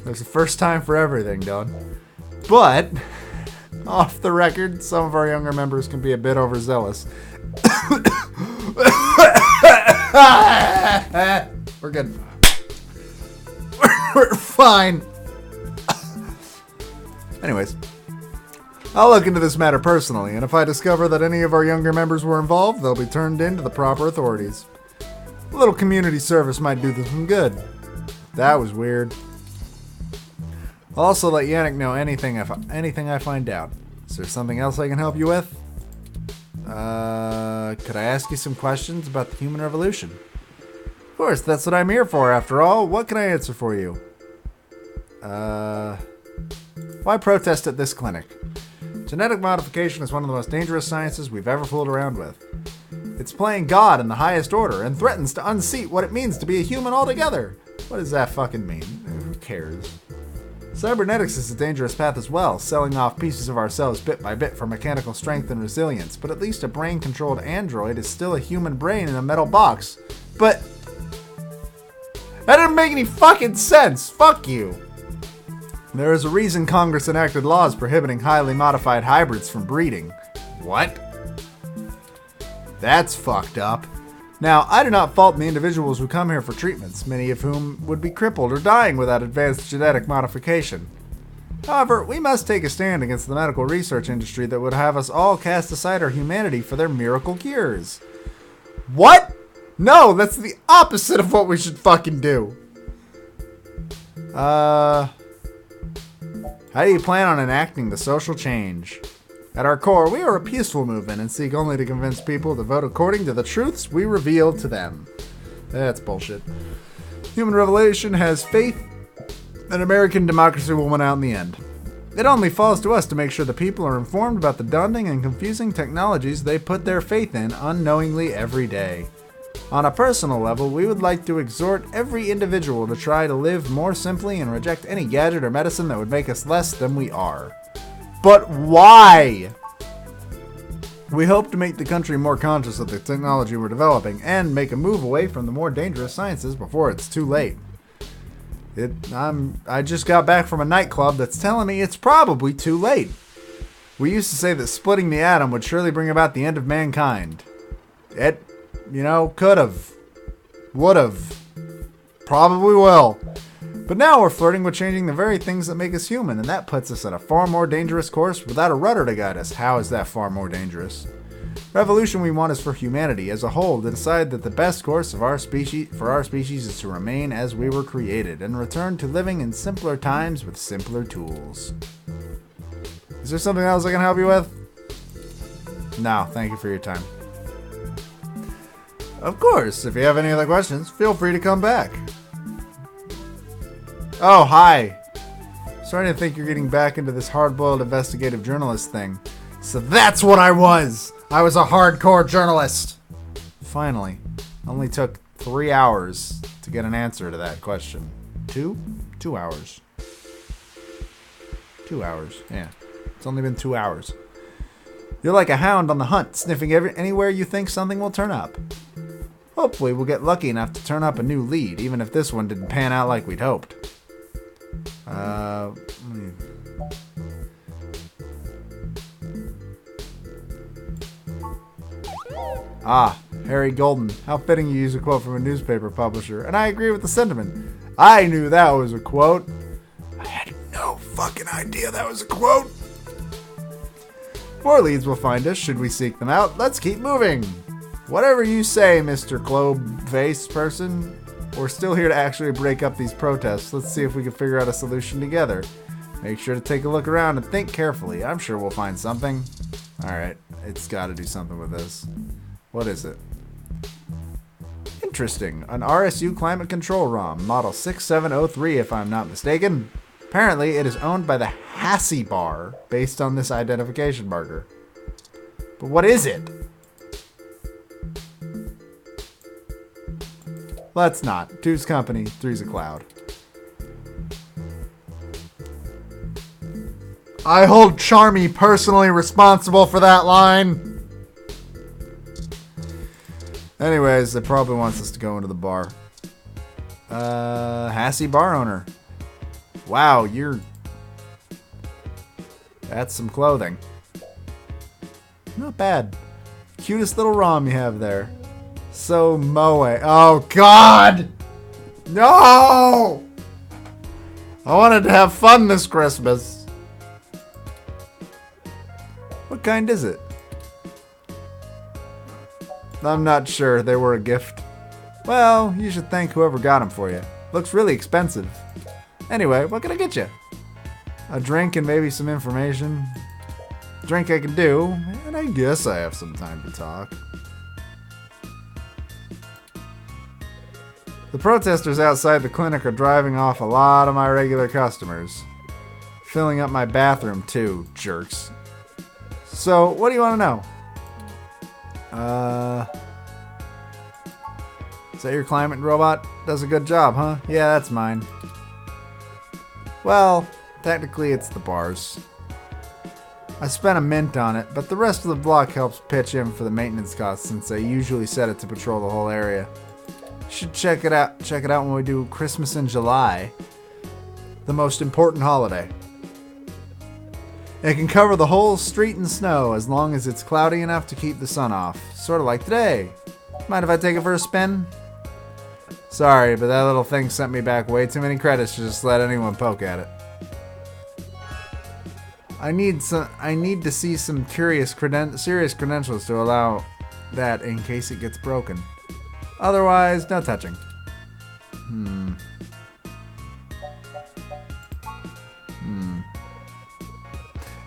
There's a first time for everything, Don. But, off the record, some of our younger members can be a bit overzealous. We're good. We're fine. Anyways, I'll look into this matter personally, and if I discover that any of our younger members were involved, they'll be turned in to the proper authorities. A little community service might do them some good. That was weird. I'll also let Yannick know anything I find out. Is there something else I can help you with? Could I ask you some questions about the Human Revolution? Of course, that's what I'm here for, after all. What can I answer for you? Why protest at this clinic? Genetic modification is one of the most dangerous sciences we've ever fooled around with. It's playing God in the highest order and threatens to unseat what it means to be a human altogether. What does that fucking mean? Who cares? Cybernetics is a dangerous path as well, selling off pieces of ourselves bit by bit for mechanical strength and resilience, but at least a brain-controlled android is still a human brain in a metal box. But that didn't make any fucking sense! Fuck you! There is a reason Congress enacted laws prohibiting highly modified hybrids from breeding. What? That's fucked up. Now, I do not fault the individuals who come here for treatments, many of whom would be crippled or dying without advanced genetic modification. However, we must take a stand against the medical research industry that would have us all cast aside our humanity for their miracle cures. What? No, that's the opposite of what we should fucking do. How do you plan on enacting the social change? At our core, we are a peaceful movement and seek only to convince people to vote according to the truths we reveal to them. That's bullshit. Human revelation has faith that American democracy will win out in the end. It only falls to us to make sure the people are informed about the daunting and confusing technologies they put their faith in unknowingly every day. On a personal level, we would like to exhort every individual to try to live more simply and reject any gadget or medicine that would make us less than we are. But why? We hope to make the country more conscious of the technology we're developing and make a move away from the more dangerous sciences before it's too late. I just got back from a nightclub that's telling me it's probably too late. We used to say that splitting the atom would surely bring about the end of mankind. It, could've, would've, probably will. But now we're flirting with changing the very things that make us human, and that puts us on a far more dangerous course without a rudder to guide us. How is that far more dangerous? Revolution we want is for humanity as a whole to decide that the best course for our species is to remain as we were created and return to living in simpler times with simpler tools. Is there something else I can help you with? No, thank you for your time. Of course, if you have any other questions, feel free to come back. Oh, hi. Starting to think you're getting back into this hard-boiled investigative journalist thing. So that's what I was! I was a hardcore journalist! Finally. Only took 3 hours to get an answer to that question. 2? 2 hours. 2 hours, yeah. It's only been 2 hours. You're like a hound on the hunt, sniffing anywhere you think something will turn up. Hopefully we'll get lucky enough to turn up a new lead, even if this one didn't pan out like we'd hoped. Ah, Harry Golden. How fitting you use a quote from a newspaper publisher. And I agree with the sentiment. I knew that was a quote. I had no fucking idea that was a quote. More leads will find us should we seek them out. Let's keep moving. Whatever you say, Mr. Globe-Face person. We're still here to actually break up these protests. Let's see if we can figure out a solution together. Make sure to take a look around and think carefully. I'm sure we'll find something. Alright, it's got to do something with this. What is it? Interesting. An RSU climate control ROM, model 6703 if I'm not mistaken. Apparently, it is owned by the Hassie Bar, based on this identification marker. But what is it? Let's not. Two's company, three's a cloud. I hold Charmy personally responsible for that line. Anyways, it probably wants us to go into the bar. Hassie bar owner. Wow, that's some clothing. Not bad. Cutest little ROM you have there. So moe. Oh God! No! I wanted to have fun this Christmas. What kind is it? I'm not sure. They were a gift. Well, you should thank whoever got them for you. Looks really expensive. Anyway, what can I get you? A drink and maybe some information. Drink I can do, and I guess I have some time to talk. The protesters outside the clinic are driving off a lot of my regular customers. Filling up my bathroom too, jerks. So, what do you want to know? Is that your climate robot? Does a good job, huh? Yeah, that's mine. Well, technically it's the bar's. I spent a mint on it, but the rest of the block helps pitch in for the maintenance costs since I usually set it to patrol the whole area. You should check it out when we do Christmas in July. The most important holiday. It can cover the whole street in snow as long as it's cloudy enough to keep the sun off. Sort of like today. Mind if I take it for a spin? Sorry, but that little thing sent me back way too many credits to just let anyone poke at it. I need to see some serious credentials to allow that in case it gets broken. Otherwise, no touching.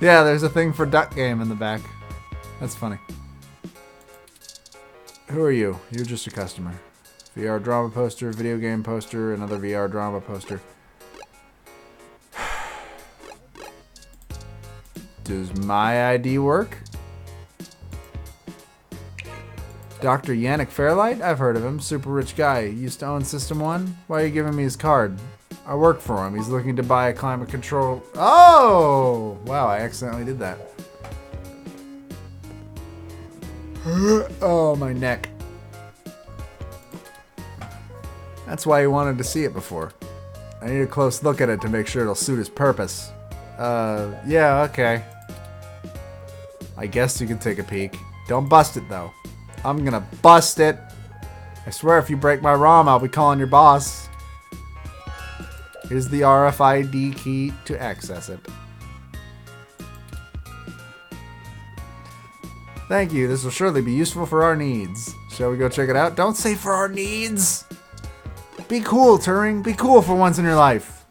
Yeah, there's a thing for duck game in the back. That's funny. Who are you? You're just a customer. VR drama poster, video game poster, another VR drama poster. Does my ID work? Dr. Yannick Fairlight? I've heard of him. Super rich guy. He used to own System 1. Why are you giving me his card? I work for him. He's looking to buy a climate control. Oh! Wow, I accidentally did that. Oh, my neck. That's why he wanted to see it before. I need a close look at it to make sure it'll suit his purpose. Yeah, okay. I guess you can take a peek. Don't bust it, though. I'm gonna bust it. I swear if you break my ROM, I'll be calling your boss. Here's the RFID key to access it. Thank you. This will surely be useful for our needs. Shall we go check it out? Don't say for our needs. Be cool, Turing. Be cool for once in your life.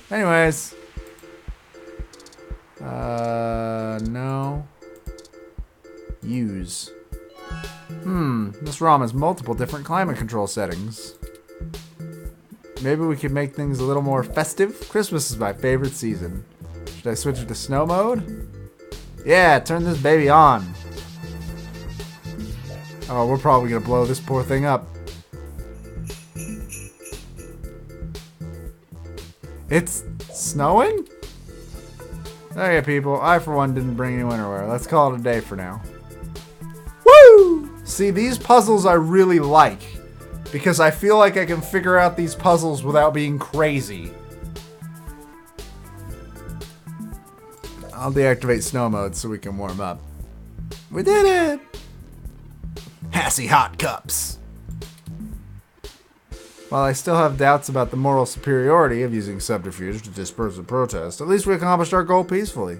Anyways. No. Use. This ROM has multiple different climate control settings. Maybe we could make things a little more festive. Christmas is my favorite season. Should I switch it to snow mode? Yeah, turn this baby on. Oh, we're probably gonna blow this poor thing up. It's snowing? Okay, people. I, for one, didn't bring any winterwear. Let's call it a day for now. Woo! See, these puzzles I really like. Because I feel like I can figure out these puzzles without being crazy. I'll deactivate snow mode so we can warm up. We did it! Hassy hot cups. While I still have doubts about the moral superiority of using subterfuge to disperse a protest, at least we accomplished our goal peacefully.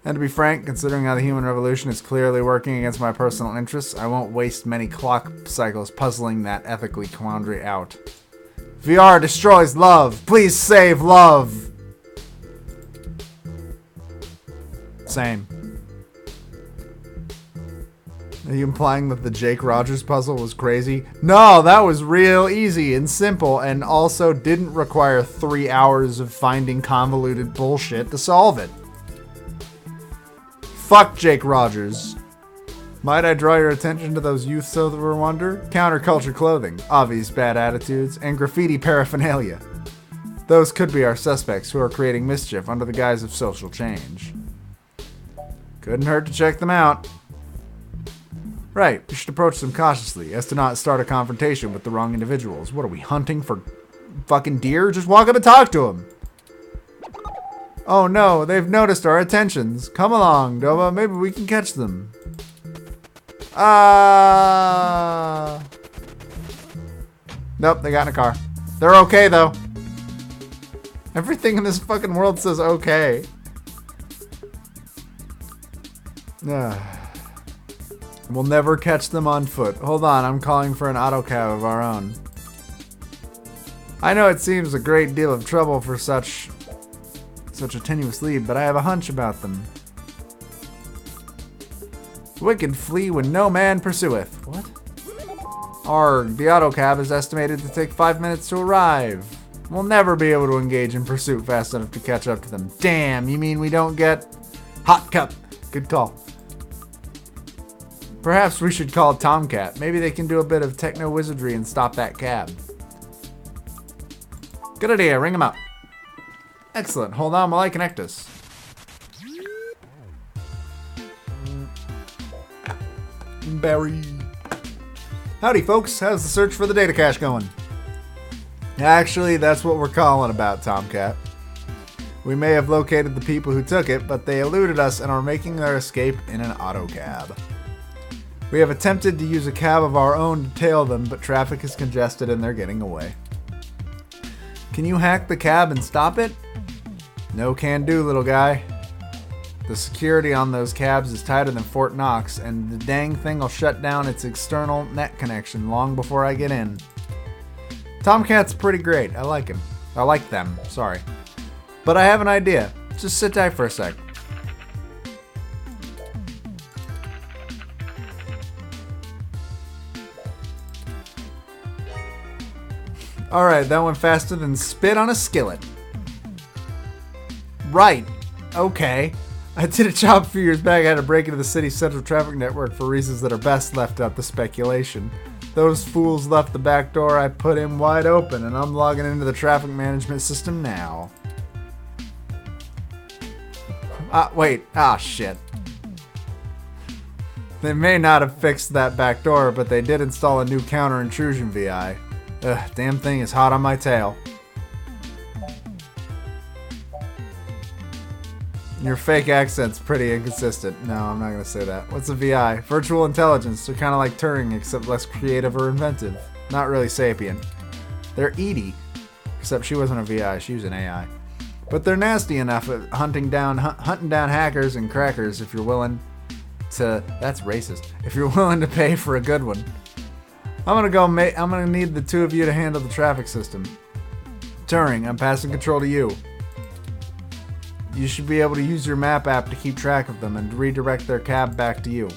And to be frank, considering how the human revolution is clearly working against my personal interests, I won't waste many clock cycles puzzling that ethically quandary out. VR destroys love. Please save love. Same. Are you implying that the Jake Rogers puzzle was crazy? No, that was real easy and simple and also didn't require 3 hours of finding convoluted bullshit to solve it. Fuck Jake Rogers. Might I draw your attention to those youths of the wonder? Counterculture clothing, obvious bad attitudes, and graffiti paraphernalia. Those could be our suspects who are creating mischief under the guise of social change. Couldn't hurt to check them out. Right, we should approach them cautiously, as to not start a confrontation with the wrong individuals. What are we, hunting for fucking deer? Just walk up and talk to them. Oh no, they've noticed our attentions. Come along, Doba, maybe we can catch them. Nope, they got in a car. They're okay, though. Everything in this fucking world says okay. We'll never catch them on foot. Hold on, I'm calling for an autocab of our own. I know it seems a great deal of trouble for such a tenuous lead, but I have a hunch about them. Wicked flee when no man pursueth. What? Arg, the autocab is estimated to take 5 minutes to arrive. We'll never be able to engage in pursuit fast enough to catch up to them. Damn, you mean we don't get... Hot cup. Good call. Perhaps we should call Tomcat. Maybe they can do a bit of techno-wizardry and stop that cab. Good idea, ring him up. Excellent, hold on while I connect us. Barry. Howdy folks, how's the search for the data cache going? Actually, that's what we're calling about, Tomcat. We may have located the people who took it, but they eluded us and are making their escape in an autocab. We have attempted to use a cab of our own to tail them, but traffic is congested and they're getting away. Can you hack the cab and stop it? No can do, little guy. The security on those cabs is tighter than Fort Knox, and the dang thing will shut down its external net connection long before I get in. Tomcat's pretty great. I like him. I like them, sorry. But I have an idea. Just sit tight for a sec. Alright, that went faster than spit on a skillet. Right. Okay. I did a job a few years back. I had to break into the city's central traffic network for reasons that are best left up to speculation. Those fools left the back door I put in wide open, and I'm logging into the traffic management system now. Wait. Ah, shit. They may not have fixed that back door, but they did install a new counter intrusion VI. Ugh, damn thing is hot on my tail. Your fake accent's pretty inconsistent. No, I'm not going to say that. What's a VI? Virtual intelligence. They're kind of like Turing, except less creative or inventive. Not really sapient. They're Edie. Except she wasn't a VI, she was an AI. But they're nasty enough at hunting down hackers and crackers if you're willing to... That's racist. If you're willing to pay for a good one. I'm gonna need the two of you to handle the traffic system. Turing, I'm passing control to you. You should be able to use your map app to keep track of them and redirect their cab back to you.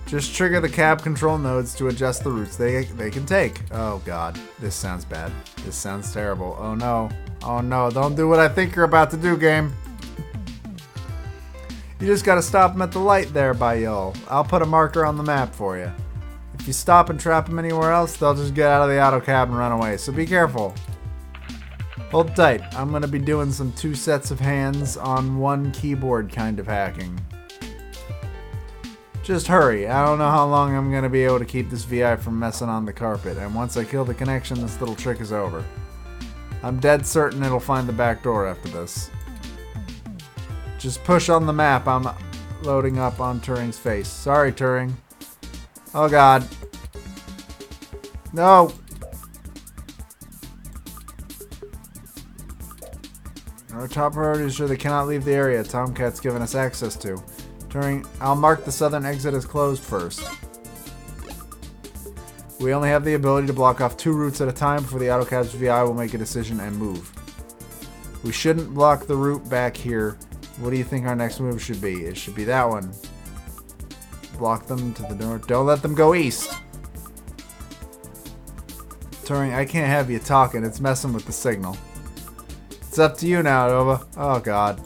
Just trigger the cab control nodes to adjust the routes they can take. Oh god, this sounds bad. This sounds terrible. Oh no. Oh no, don't do what I think you're about to do, game. You just gotta stop them at the light there by y'all. I'll put a marker on the map for you. If you stop and trap them anywhere else, they'll just get out of the auto cab and run away, so be careful. Hold tight. I'm going to be doing some 2 sets of hands on 1 keyboard kind of hacking. Just hurry. I don't know how long I'm going to be able to keep this VI from messing on the carpet, and once I kill the connection, this little trick is over. I'm dead certain it'll find the back door after this. Just push on the map I'm loading up on Turing's face. Sorry, Turing. Oh god. No! Our top priority is sure they cannot leave the area Tomcat's given us access to. Turing, I'll mark the southern exit as closed first. We only have the ability to block off 2 routes at a time before the AutoCab's VI will make a decision and move. We shouldn't block the route back here. What do you think our next move should be? It should be that one. Block them to the north. Don't let them go east. Turing, I can't have you talking. It's messing with the signal. It's up to you now, Doba. Oh, God.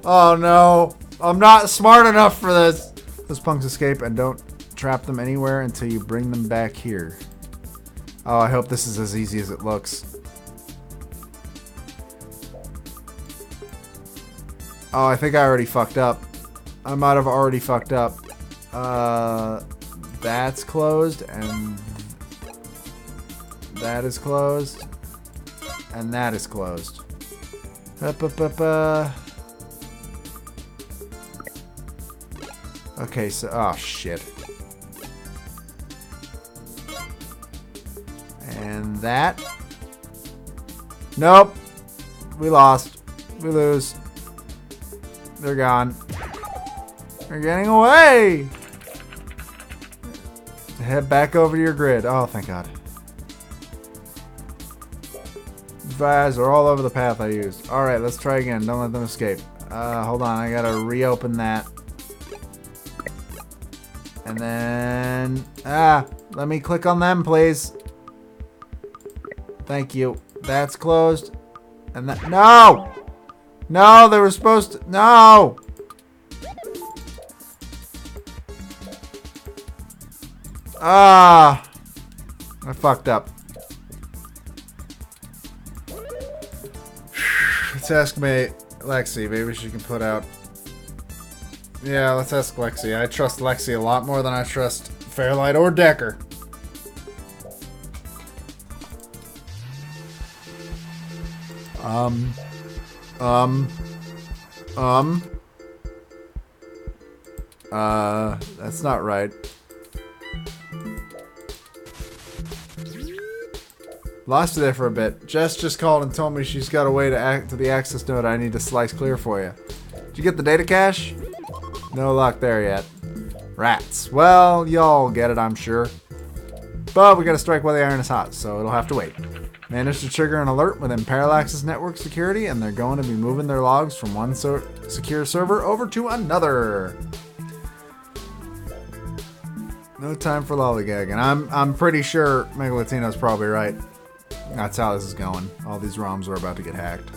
Oh, no. I'm not smart enough for this. Those punks escape and don't trap them anywhere until you bring them back here. Oh, I hope this is as easy as it looks. Oh, I think I already fucked up. I might have already fucked up. That's closed, and that is closed, and that is closed. Okay, so, oh shit. And that. Nope. We lost. We lose. They're gone. They're getting away! Head back over to your grid. Oh, thank God. Vibes are all over the path I used. Alright, let's try again. Don't let them escape. Hold on. I gotta reopen that. And then... let me click on them, please. Thank you. That's closed. And that... No! No, they were supposed to... No! I fucked up. Let's ask Lexi. Maybe she can put out... Yeah, let's ask Lexi. I trust Lexi a lot more than I trust Fairlight or Decker. That's not right. Lost you there for a bit. Jess just called and told me she's got a way to the access node I need to slice clear for you. Did you get the data cache? No luck there yet. Rats. Well, y'all get it, I'm sure. But we gotta strike while the iron is hot, so it'll have to wait. Managed to trigger an alert within Parallax's network security, and they're going to be moving their logs from one secure server over to another. No time for lollygagging. I'm pretty sure Megalatino's probably right. That's how this is going. All these ROMs are about to get hacked.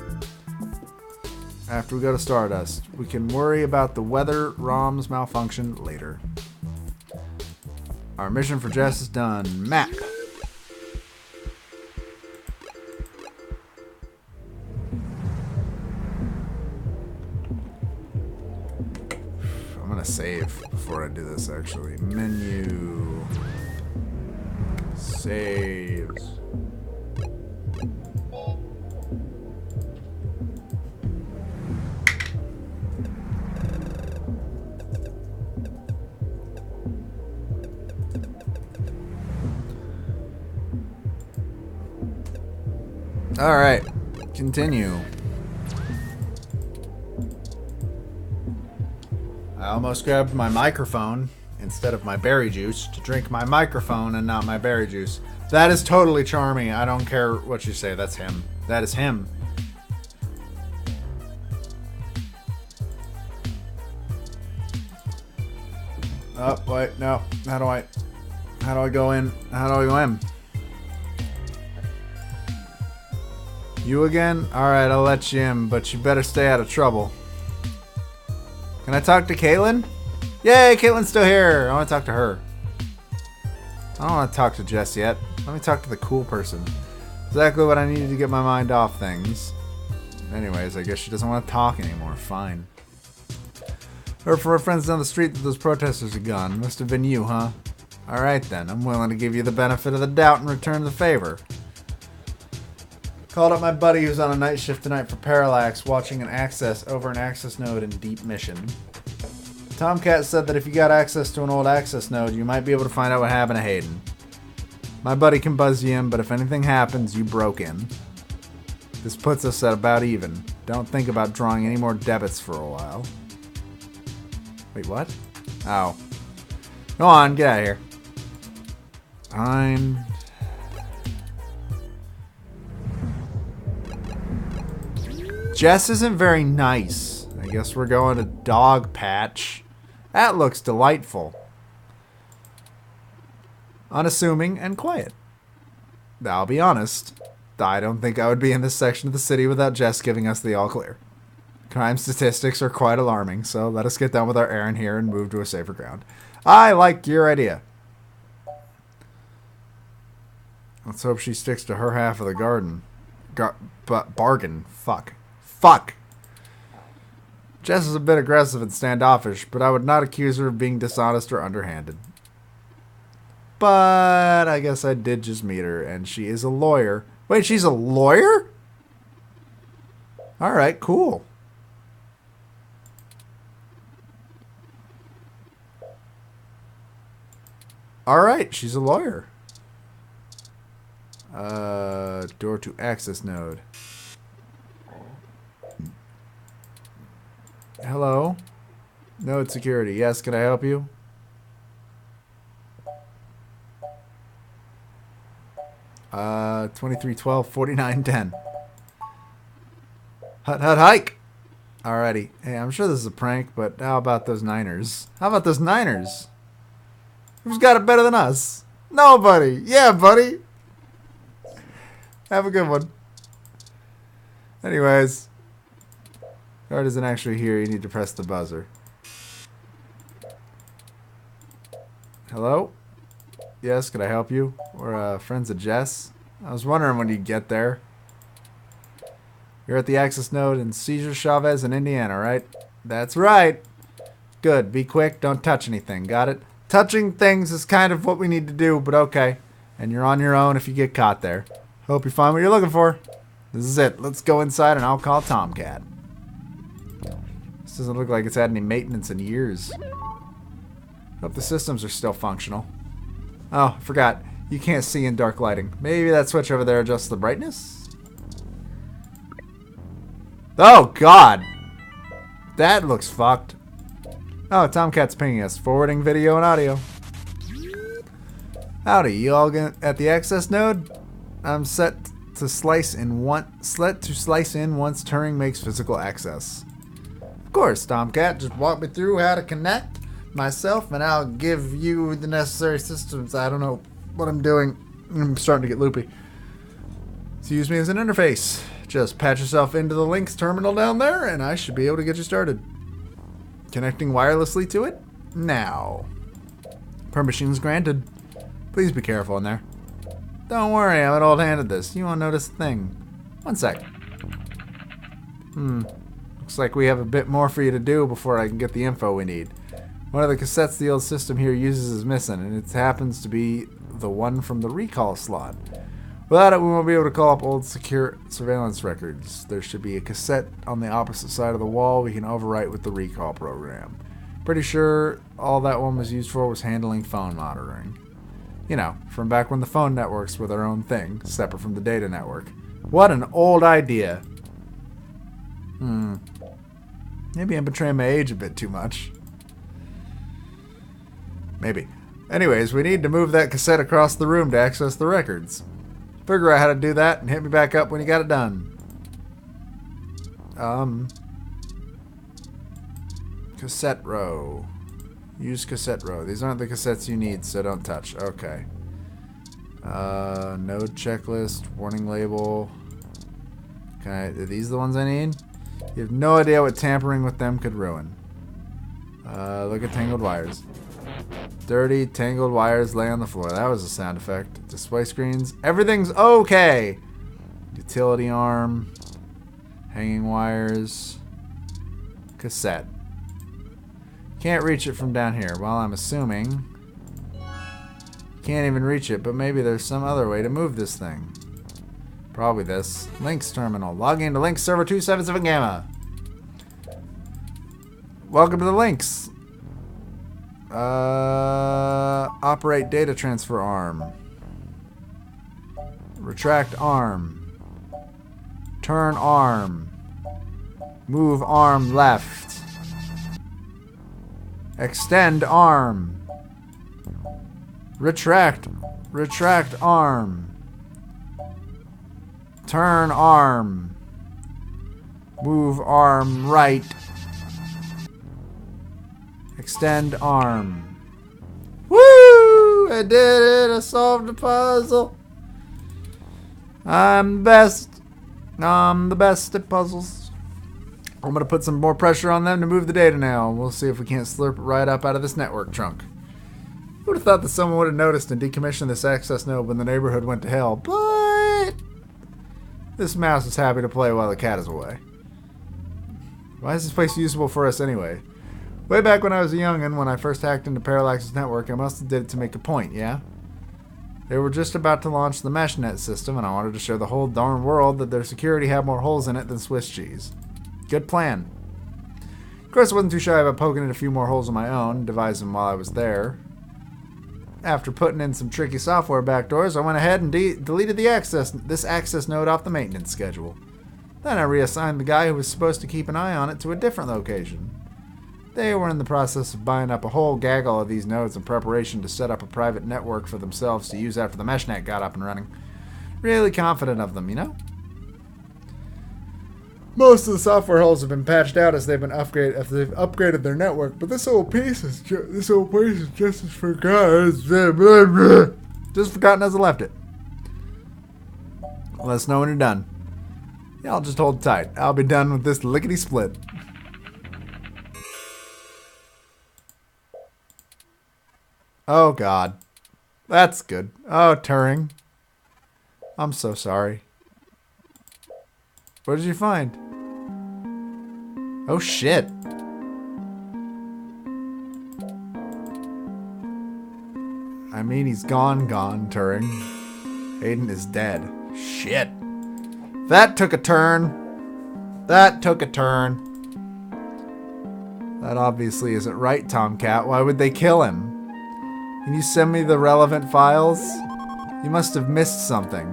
After we go to Stardust, we can worry about the weather ROM's malfunction later. Our mission for Jess is done. Map. I'm gonna save before I do this, actually. Menu. Saves. Alright, continue. I almost grabbed my microphone instead of my berry juice to drink my microphone and not my berry juice. That is totally charming. I don't care what you say. That's him. That is him. Oh, wait, no. How do I go in? How do I go in? You again? Alright, I'll let you in, but you better stay out of trouble. Can I talk to Caitlin? Yay, Caitlin's still here. I want to talk to her. I don't want to talk to Jess yet. Let me talk to the cool person. Exactly what I needed to get my mind off things. Anyways, I guess she doesn't want to talk anymore. Fine. Heard from our friends down the street that those protesters are gone. Must have been you, huh? Alright then, I'm willing to give you the benefit of the doubt and return the favor. Called up my buddy who's on a night shift tonight for Parallax, watching an access over an access node in Deep Mission. Tomcat said that if you got access to an old access node, you might be able to find out what happened to Hayden. My buddy can buzz you in, but if anything happens, you broke in. This puts us at about even. Don't think about drawing any more debits for a while. Wait, what? Oh. Go on, get out of here. Fine. Jess isn't very nice. I guess we're going to Dog Patch. That looks delightful. Unassuming and quiet. I'll be honest. I don't think I would be in this section of the city without Jess giving us the all clear. Crime statistics are quite alarming, so let us get done with our errand here and move to a safer ground. I like your idea. Let's hope she sticks to her half of the garden. Bargain. Fuck. Jess is a bit aggressive and standoffish, but I would not accuse her of being dishonest or underhanded. But I guess I did just meet her, and she is a lawyer. Wait, she's a lawyer? Alright, cool. Alright, she's a lawyer. Door to access node. Hello? Node security. Yes, can I help you? Uh, 2312 4910. Hut hike! Alrighty. Hey, I'm sure this is a prank, but how about those Niners? How about those Niners? Who's got it better than us? Nobody! Yeah, buddy! Have a good one. Anyways. Guard isn't actually here. You need to press the buzzer. Hello? Yes, could I help you? We're friends of Jess. I was wondering when you'd get there. You're at the access node in Cesar Chavez in Indiana, right? That's right. Good. Be quick. Don't touch anything. Got it? Touching things is kind of what we need to do, but okay. And you're on your own if you get caught there. Hope you find what you're looking for. This is it. Let's go inside and I'll call Tomcat. This doesn't look like it's had any maintenance in years. Hope the systems are still functional. Oh, I forgot. You can't see in dark lighting. Maybe that switch over there adjusts the brightness? Oh, God! That looks fucked. Oh, Tomcat's pinging us. Forwarding video and audio. Howdy, you all at the access node? I'm set to slice in once Turing makes physical access. Of course, Tomcat. Just walk me through how to connect. myself, and I'll give you the necessary systems. I don't know what I'm doing. I'm starting to get loopy. So use me as an interface. Just patch yourself into the Lynx terminal down there, and I should be able to get you started. Connecting wirelessly to it now. Permissions granted. Please be careful in there. Don't worry, I'm an old-hand at this. You won't notice a thing. 1 sec. Looks like we have a bit more for you to do before I can get the info we need. One of the cassettes the old system here uses is missing, and it happens to be the one from the recall slot. Without it, we won't be able to call up old secure surveillance records. There should be a cassette on the opposite side of the wall we can overwrite with the recall program. Pretty sure all that one was used for was handling phone monitoring. You know, from back when the phone networks were their own thing, separate from the data network. What an old idea. Maybe I'm betraying my age a bit too much. Maybe. Anyways, we need to move that cassette across the room to access the records. Figure out how to do that and hit me back up when you got it done. Cassette row. Use cassette row. These aren't the cassettes you need, so don't touch. Okay. Node checklist, warning label. Are these the ones I need? You have no idea what tampering with them could ruin. Look at tangled wires. Dirty, tangled wires lay on the floor. That was a sound effect. Display screens. Everything's okay. Utility arm. Hanging wires. Cassette. Can't reach it from down here. Well, I'm assuming. Can't even reach it, but maybe there's some other way to move this thing. Probably this. Lynx terminal. Logging into Lynx server 277 Gamma. Welcome to the Lynx. Operate data transfer arm. Retract arm. Turn arm. Move arm left. Extend arm. Retract. Retract arm. Turn arm. Move arm right. Extend arm. Woo! I did it! I solved the puzzle. I'm the best. I'm the best at puzzles. I'm gonna put some more pressure on them to move the data now. We'll see if we can't slurp it right up out of this network trunk. Who would have thought that someone would have noticed and decommissioned this access node when the neighborhood went to hell? But this mouse is happy to play while the cat is away. Why is this place usable for us anyway? Way back when I was a youngin', when I first hacked into Parallax's network, I must have did it to make a point, yeah? They were just about to launch the MeshNet system, and I wanted to show the whole darn world that their security had more holes in it than Swiss cheese. Good plan. Of course, I wasn't too shy about poking in a few more holes of my own, devising while I was there. After putting in some tricky software backdoors, I went ahead and deleted this access node off the maintenance schedule. Then I reassigned the guy who was supposed to keep an eye on it to a different location. They were in the process of buying up a whole gaggle of these nodes in preparation to set up a private network for themselves to use after the MeshNet got up and running. Really confident of them, you know? Most of the software holes have been patched out as they've upgraded their network, but this whole place is just as forgotten. Just forgotten as I left it. Let us know when you're done. Y'all just hold tight. I'll be done with this lickety split. Oh God. That's good. Oh, Turing. I'm so sorry. What did you find? Oh shit. I mean, he's gone, Turing. Aiden is dead. Shit. That took a turn. That took a turn. That obviously isn't right, Tomcat. Why would they kill him? Can you send me the relevant files? You must have missed something.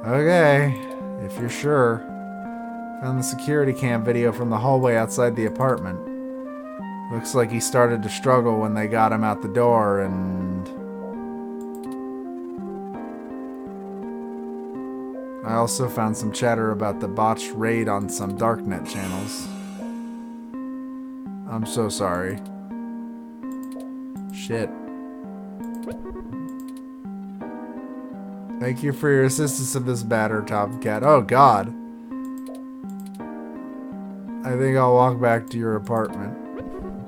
Okay, if you're sure. Found the security cam video from the hallway outside the apartment. Looks like he started to struggle when they got him out the door and... I also found some chatter about the botched raid on some darknet channels. I'm so sorry. Shit. Thank you for your assistance in this matter, Tomcat. Oh, God. I think I'll walk back to your apartment.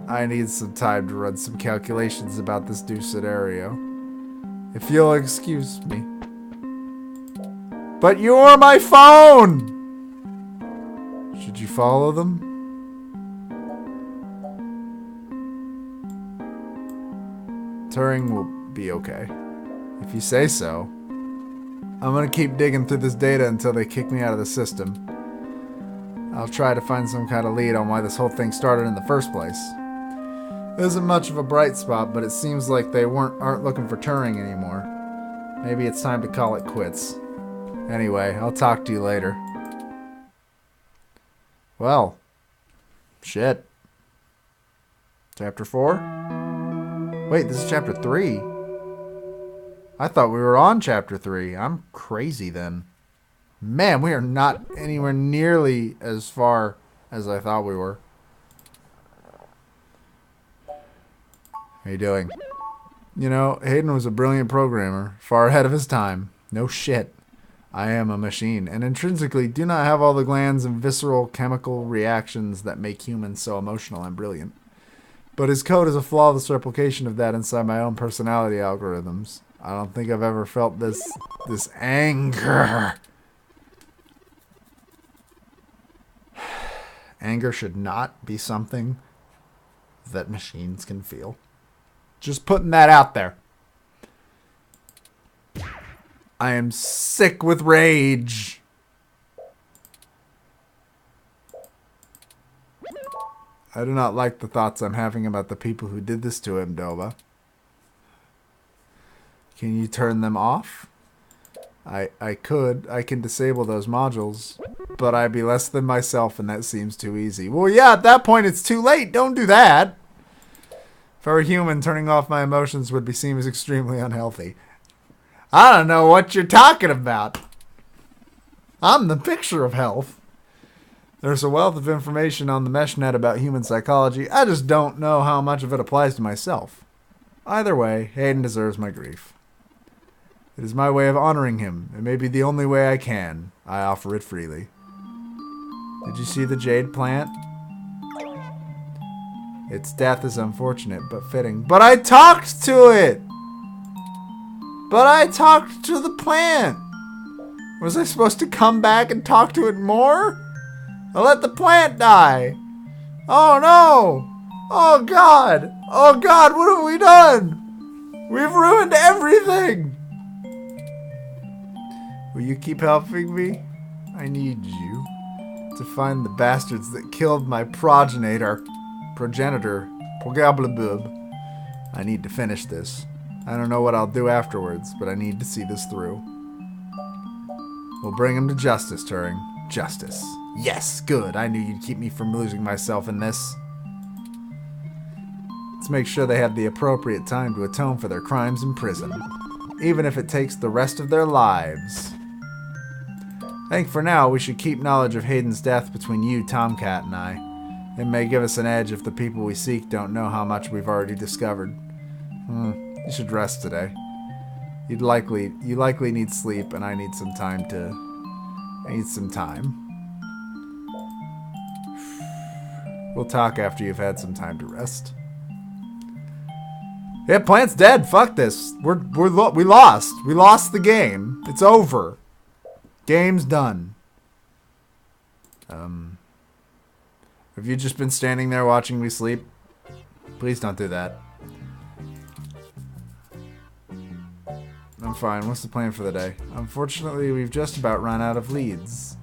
I need some time to run some calculations about this new scenario. If you'll excuse me. But you're my phone! Should you follow them? Turing will be okay. If you say so. I'm gonna keep digging through this data until they kick me out of the system. I'll try to find some kind of lead on why this whole thing started in the first place. It isn't much of a bright spot, but it seems like they aren't looking for Turing anymore. Maybe it's time to call it quits. Anyway, I'll talk to you later. Well, shit. Chapter 4? Wait, this is chapter 3. I thought we were on chapter 3. I'm crazy then. Man, we are not anywhere nearly as far as I thought we were. How you doing? You know, Hayden was a brilliant programmer, far ahead of his time. No shit. I am a machine, and intrinsically do not have all the glands and visceral chemical reactions that make humans so emotional and brilliant. But his code is a flawless replication of that inside my own personality algorithms. I don't think I've ever felt this anger. Anger should not be something that machines can feel. Just putting that out there. I am sick with rage. I do not like the thoughts I'm having about the people who did this to him, Doba. Can you turn them off? I can disable those modules, but I'd be less than myself and that seems too easy. Well, yeah, at that point it's too late. Don't do that. If I were human, turning off my emotions would be seen as extremely unhealthy. I don't know what you're talking about. I'm the picture of health. There's a wealth of information on the meshnet about human psychology. I just don't know how much of it applies to myself. Either way, Hayden deserves my grief. It is my way of honoring him. It may be the only way I can. I offer it freely. Did you see the jade plant? Its death is unfortunate, but fitting. But I talked to it! But I talked to the plant! Was I supposed to come back and talk to it more? I let the plant die! Oh no! Oh God! Oh God, what have we done? We've ruined everything! Will you keep helping me? I need you to find the bastards that killed my progenitor. I need to finish this. I don't know what I'll do afterwards, but I need to see this through. We'll bring him to justice, Turing. Justice. Yes, good. I knew you'd keep me from losing myself in this. Let's make sure they have the appropriate time to atone for their crimes in prison, even if it takes the rest of their lives. I think for now we should keep knowledge of Hayden's death between you, Tomcat, and I. It may give us an edge if the people we seek don't know how much we've already discovered. You should rest today. You likely need sleep, and I need some time. We'll talk after you've had some time to rest. Yeah, Plant's dead. Fuck this. We lost. We lost the game. It's over. Game's done. Have you just been standing there watching me sleep? Please don't do that. I'm fine. What's the plan for the day? Unfortunately, we've just about run out of leads.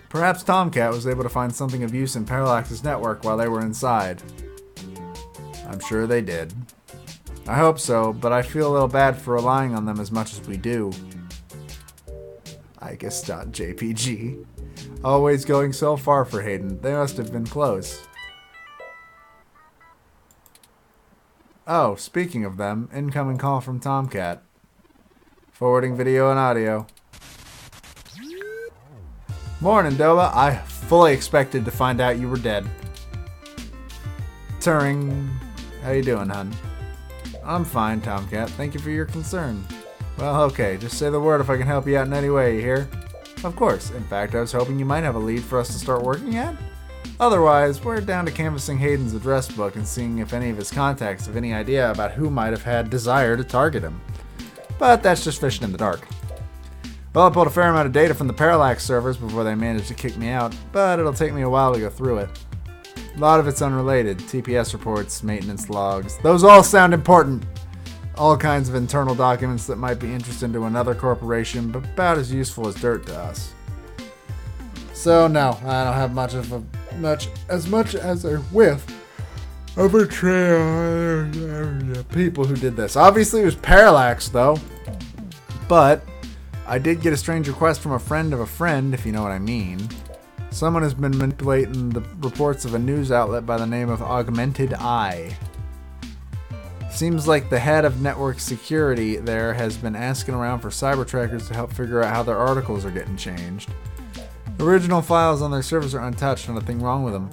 Perhaps Tomcat was able to find something of use in Parallax's network while they were inside. I'm sure they did. I hope so, but I feel a little bad for relying on them as much as we do. I guess .jpg. Always going so far for Hayden. They must have been close. Oh, speaking of them, incoming call from Tomcat. Forwarding video and audio. Morning, Doba. I fully expected to find out you were dead. Turing How you doing, hun? I'm fine, Tomcat. Thank you for your concern. Well, okay. Just say the word if I can help you out in any way, you hear? Of course. In fact, I was hoping you might have a lead for us to start working at. Otherwise, we're down to canvassing Hayden's address book and seeing if any of his contacts have any idea about who might have had desire to target him. But that's just fishing in the dark. Well, I pulled a fair amount of data from the Parallax servers before they managed to kick me out, but it'll take me a while to go through it. A lot of it's unrelated. TPS reports, maintenance logs. Those all sound important. All kinds of internal documents that might be interesting to another corporation, but about as useful as dirt to us. So no, I don't have much as a whiff of a trail of people who did this. Obviously it was Parallax though, but I did get a strange request from a friend of a friend, if you know what I mean. Someone has been manipulating the reports of a news outlet by the name of Augmented Eye. Seems like the head of network security there has been asking around for cyber trackers to help figure out how their articles are getting changed. Original files on their servers are untouched, nothing wrong with them.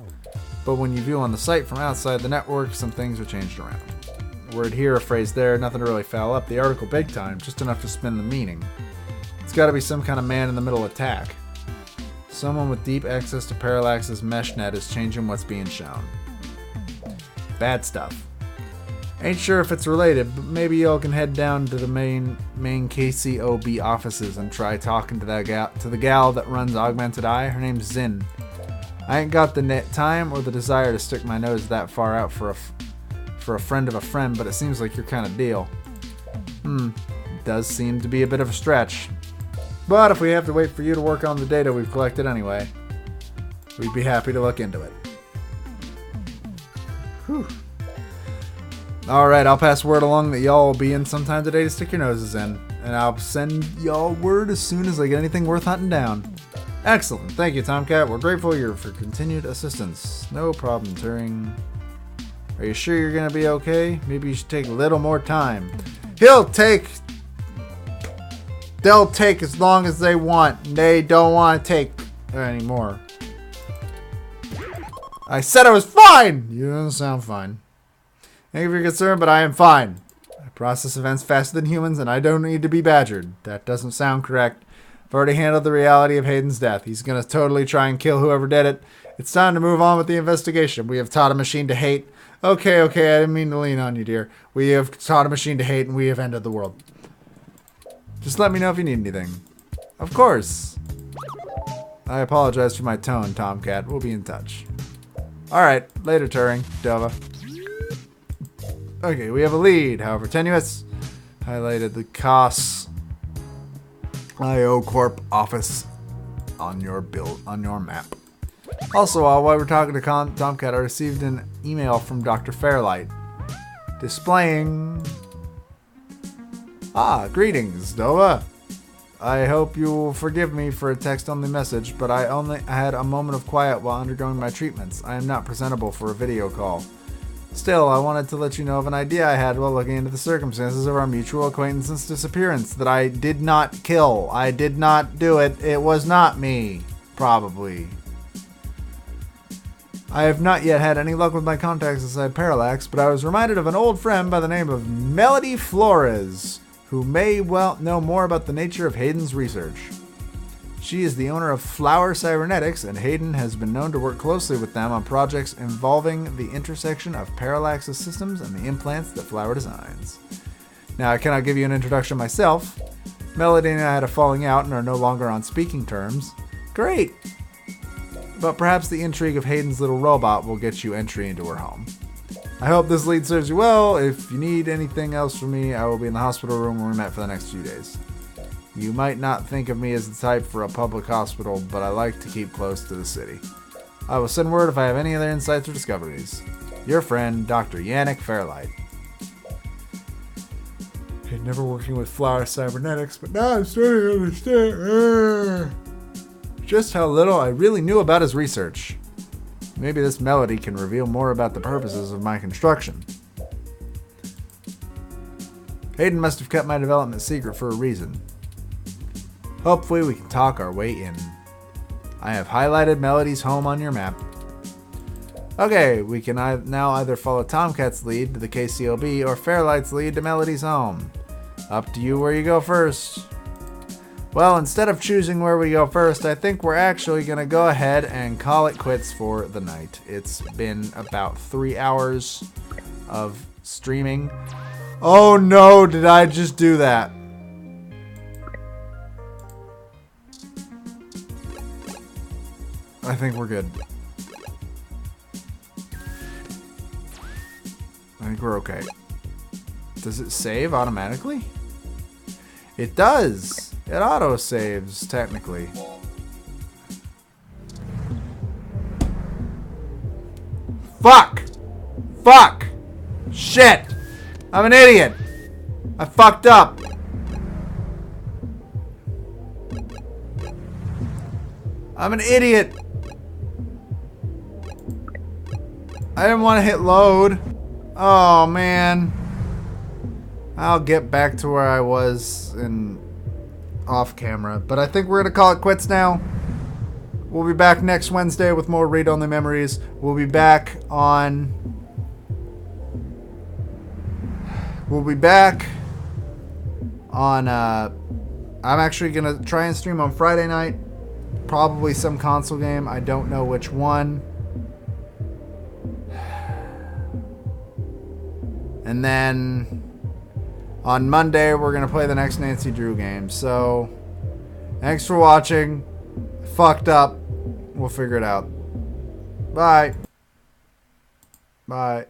But when you view on the site from outside the network, some things are changed around. A word here, a phrase there, nothing to really foul up the article big time, just enough to spin the meaning. It's gotta be some kind of man-in-the-middle attack. Someone with deep access to Parallax's mesh net is changing what's being shown. Bad stuff. Ain't sure if it's related, but maybe y'all can head down to the main KCOB offices and try talking to the gal that runs Augmented Eye. Her name's Zin. I ain't got the time or the desire to stick my nose that far out for a friend of a friend, but it seems like your kind of deal. Does seem to be a bit of a stretch. But if we have to wait for you to work on the data we've collected anyway, we'd be happy to look into it. Whew. Alright, I'll pass word along that y'all will be in sometime today to stick your noses in. And I'll send y'all word as soon as I get anything worth hunting down. Excellent. Thank you, Tomcat. We're grateful for continued assistance. No problem, Turing. Are you sure you're going to be okay? Maybe you should take a little more time. They'll take as long as they want. They don't want to take any more. I said I was fine! You don't sound fine. Thank you for your concern, but I am fine. I process events faster than humans, and I don't need to be badgered. That doesn't sound correct. I've already handled the reality of Hayden's death. He's going to totally try and kill whoever did it. It's time to move on with the investigation. We have taught a machine to hate. Okay, I didn't mean to lean on you, dear. We have taught a machine to hate, and we have ended the world. Just let me know if you need anything. Of course. I apologize for my tone, Tomcat. We'll be in touch. Alright, later, Turing. Doba. Okay, we have a lead, however tenuous. Highlighted the COS IO Corp office on your map. Also, while we're talking to Tomcat, I received an email from Dr. Fairlight displaying... greetings, Doba. I hope you will forgive me for a text-only message, but I only had a moment of quiet while undergoing my treatments. I am not presentable for a video call. Still, I wanted to let you know of an idea I had while looking into the circumstances of our mutual acquaintance's disappearance that I did not kill. I did not do it. It was not me. Probably. I have not yet had any luck with my contacts inside Parallax, but I was reminded of an old friend by the name of Melody Flores, who may well know more about the nature of Hayden's research. She is the owner of Flower Cybernetics, and Hayden has been known to work closely with them on projects involving the intersection of Parallax's systems and the implants that Flower designs. Now, I cannot give you an introduction myself. Melody and I had a falling out and are no longer on speaking terms. Great! But perhaps the intrigue of Hayden's little robot will get you entry into her home. I hope this lead serves you well. If you need anything else from me, I will be in the hospital room where we met for the next few days. You might not think of me as the type for a public hospital, but I like to keep close to the city. I will send word if I have any other insights or discoveries. Your friend, Dr. Yannick Fairlight. I'd never working with Flower Cybernetics, but now I'm starting to understand just how little I really knew about his research. Maybe this Melody can reveal more about the purposes of my construction. Hayden must have kept my development secret for a reason. Hopefully we can talk our way in. I have highlighted Melody's home on your map. Okay, we can now either follow Tomcat's lead to the KCLB or Fairlight's lead to Melody's home. Up to you where you go first. Well, instead of choosing where we go first, I think we're actually going to go ahead and call it quits for the night. It's been about 3 hours of streaming. Oh no, did I just do that? I think we're good. I think we're okay. Does it save automatically? It does! It auto-saves, technically. Fuck! Fuck! Shit! I'm an idiot! I fucked up! I'm an idiot! I didn't want to hit load. Oh, man. I'll get back to where I was in off camera, but I think we're gonna call it quits now. We'll be back next Wednesday with more read-only memories. We'll be back on I'm actually gonna try and stream on Friday night, probably some console game. I don't know which one. And then on Monday, we're going to play the next Nancy Drew game. So, thanks for watching. Fucked up. We'll figure it out. Bye. Bye.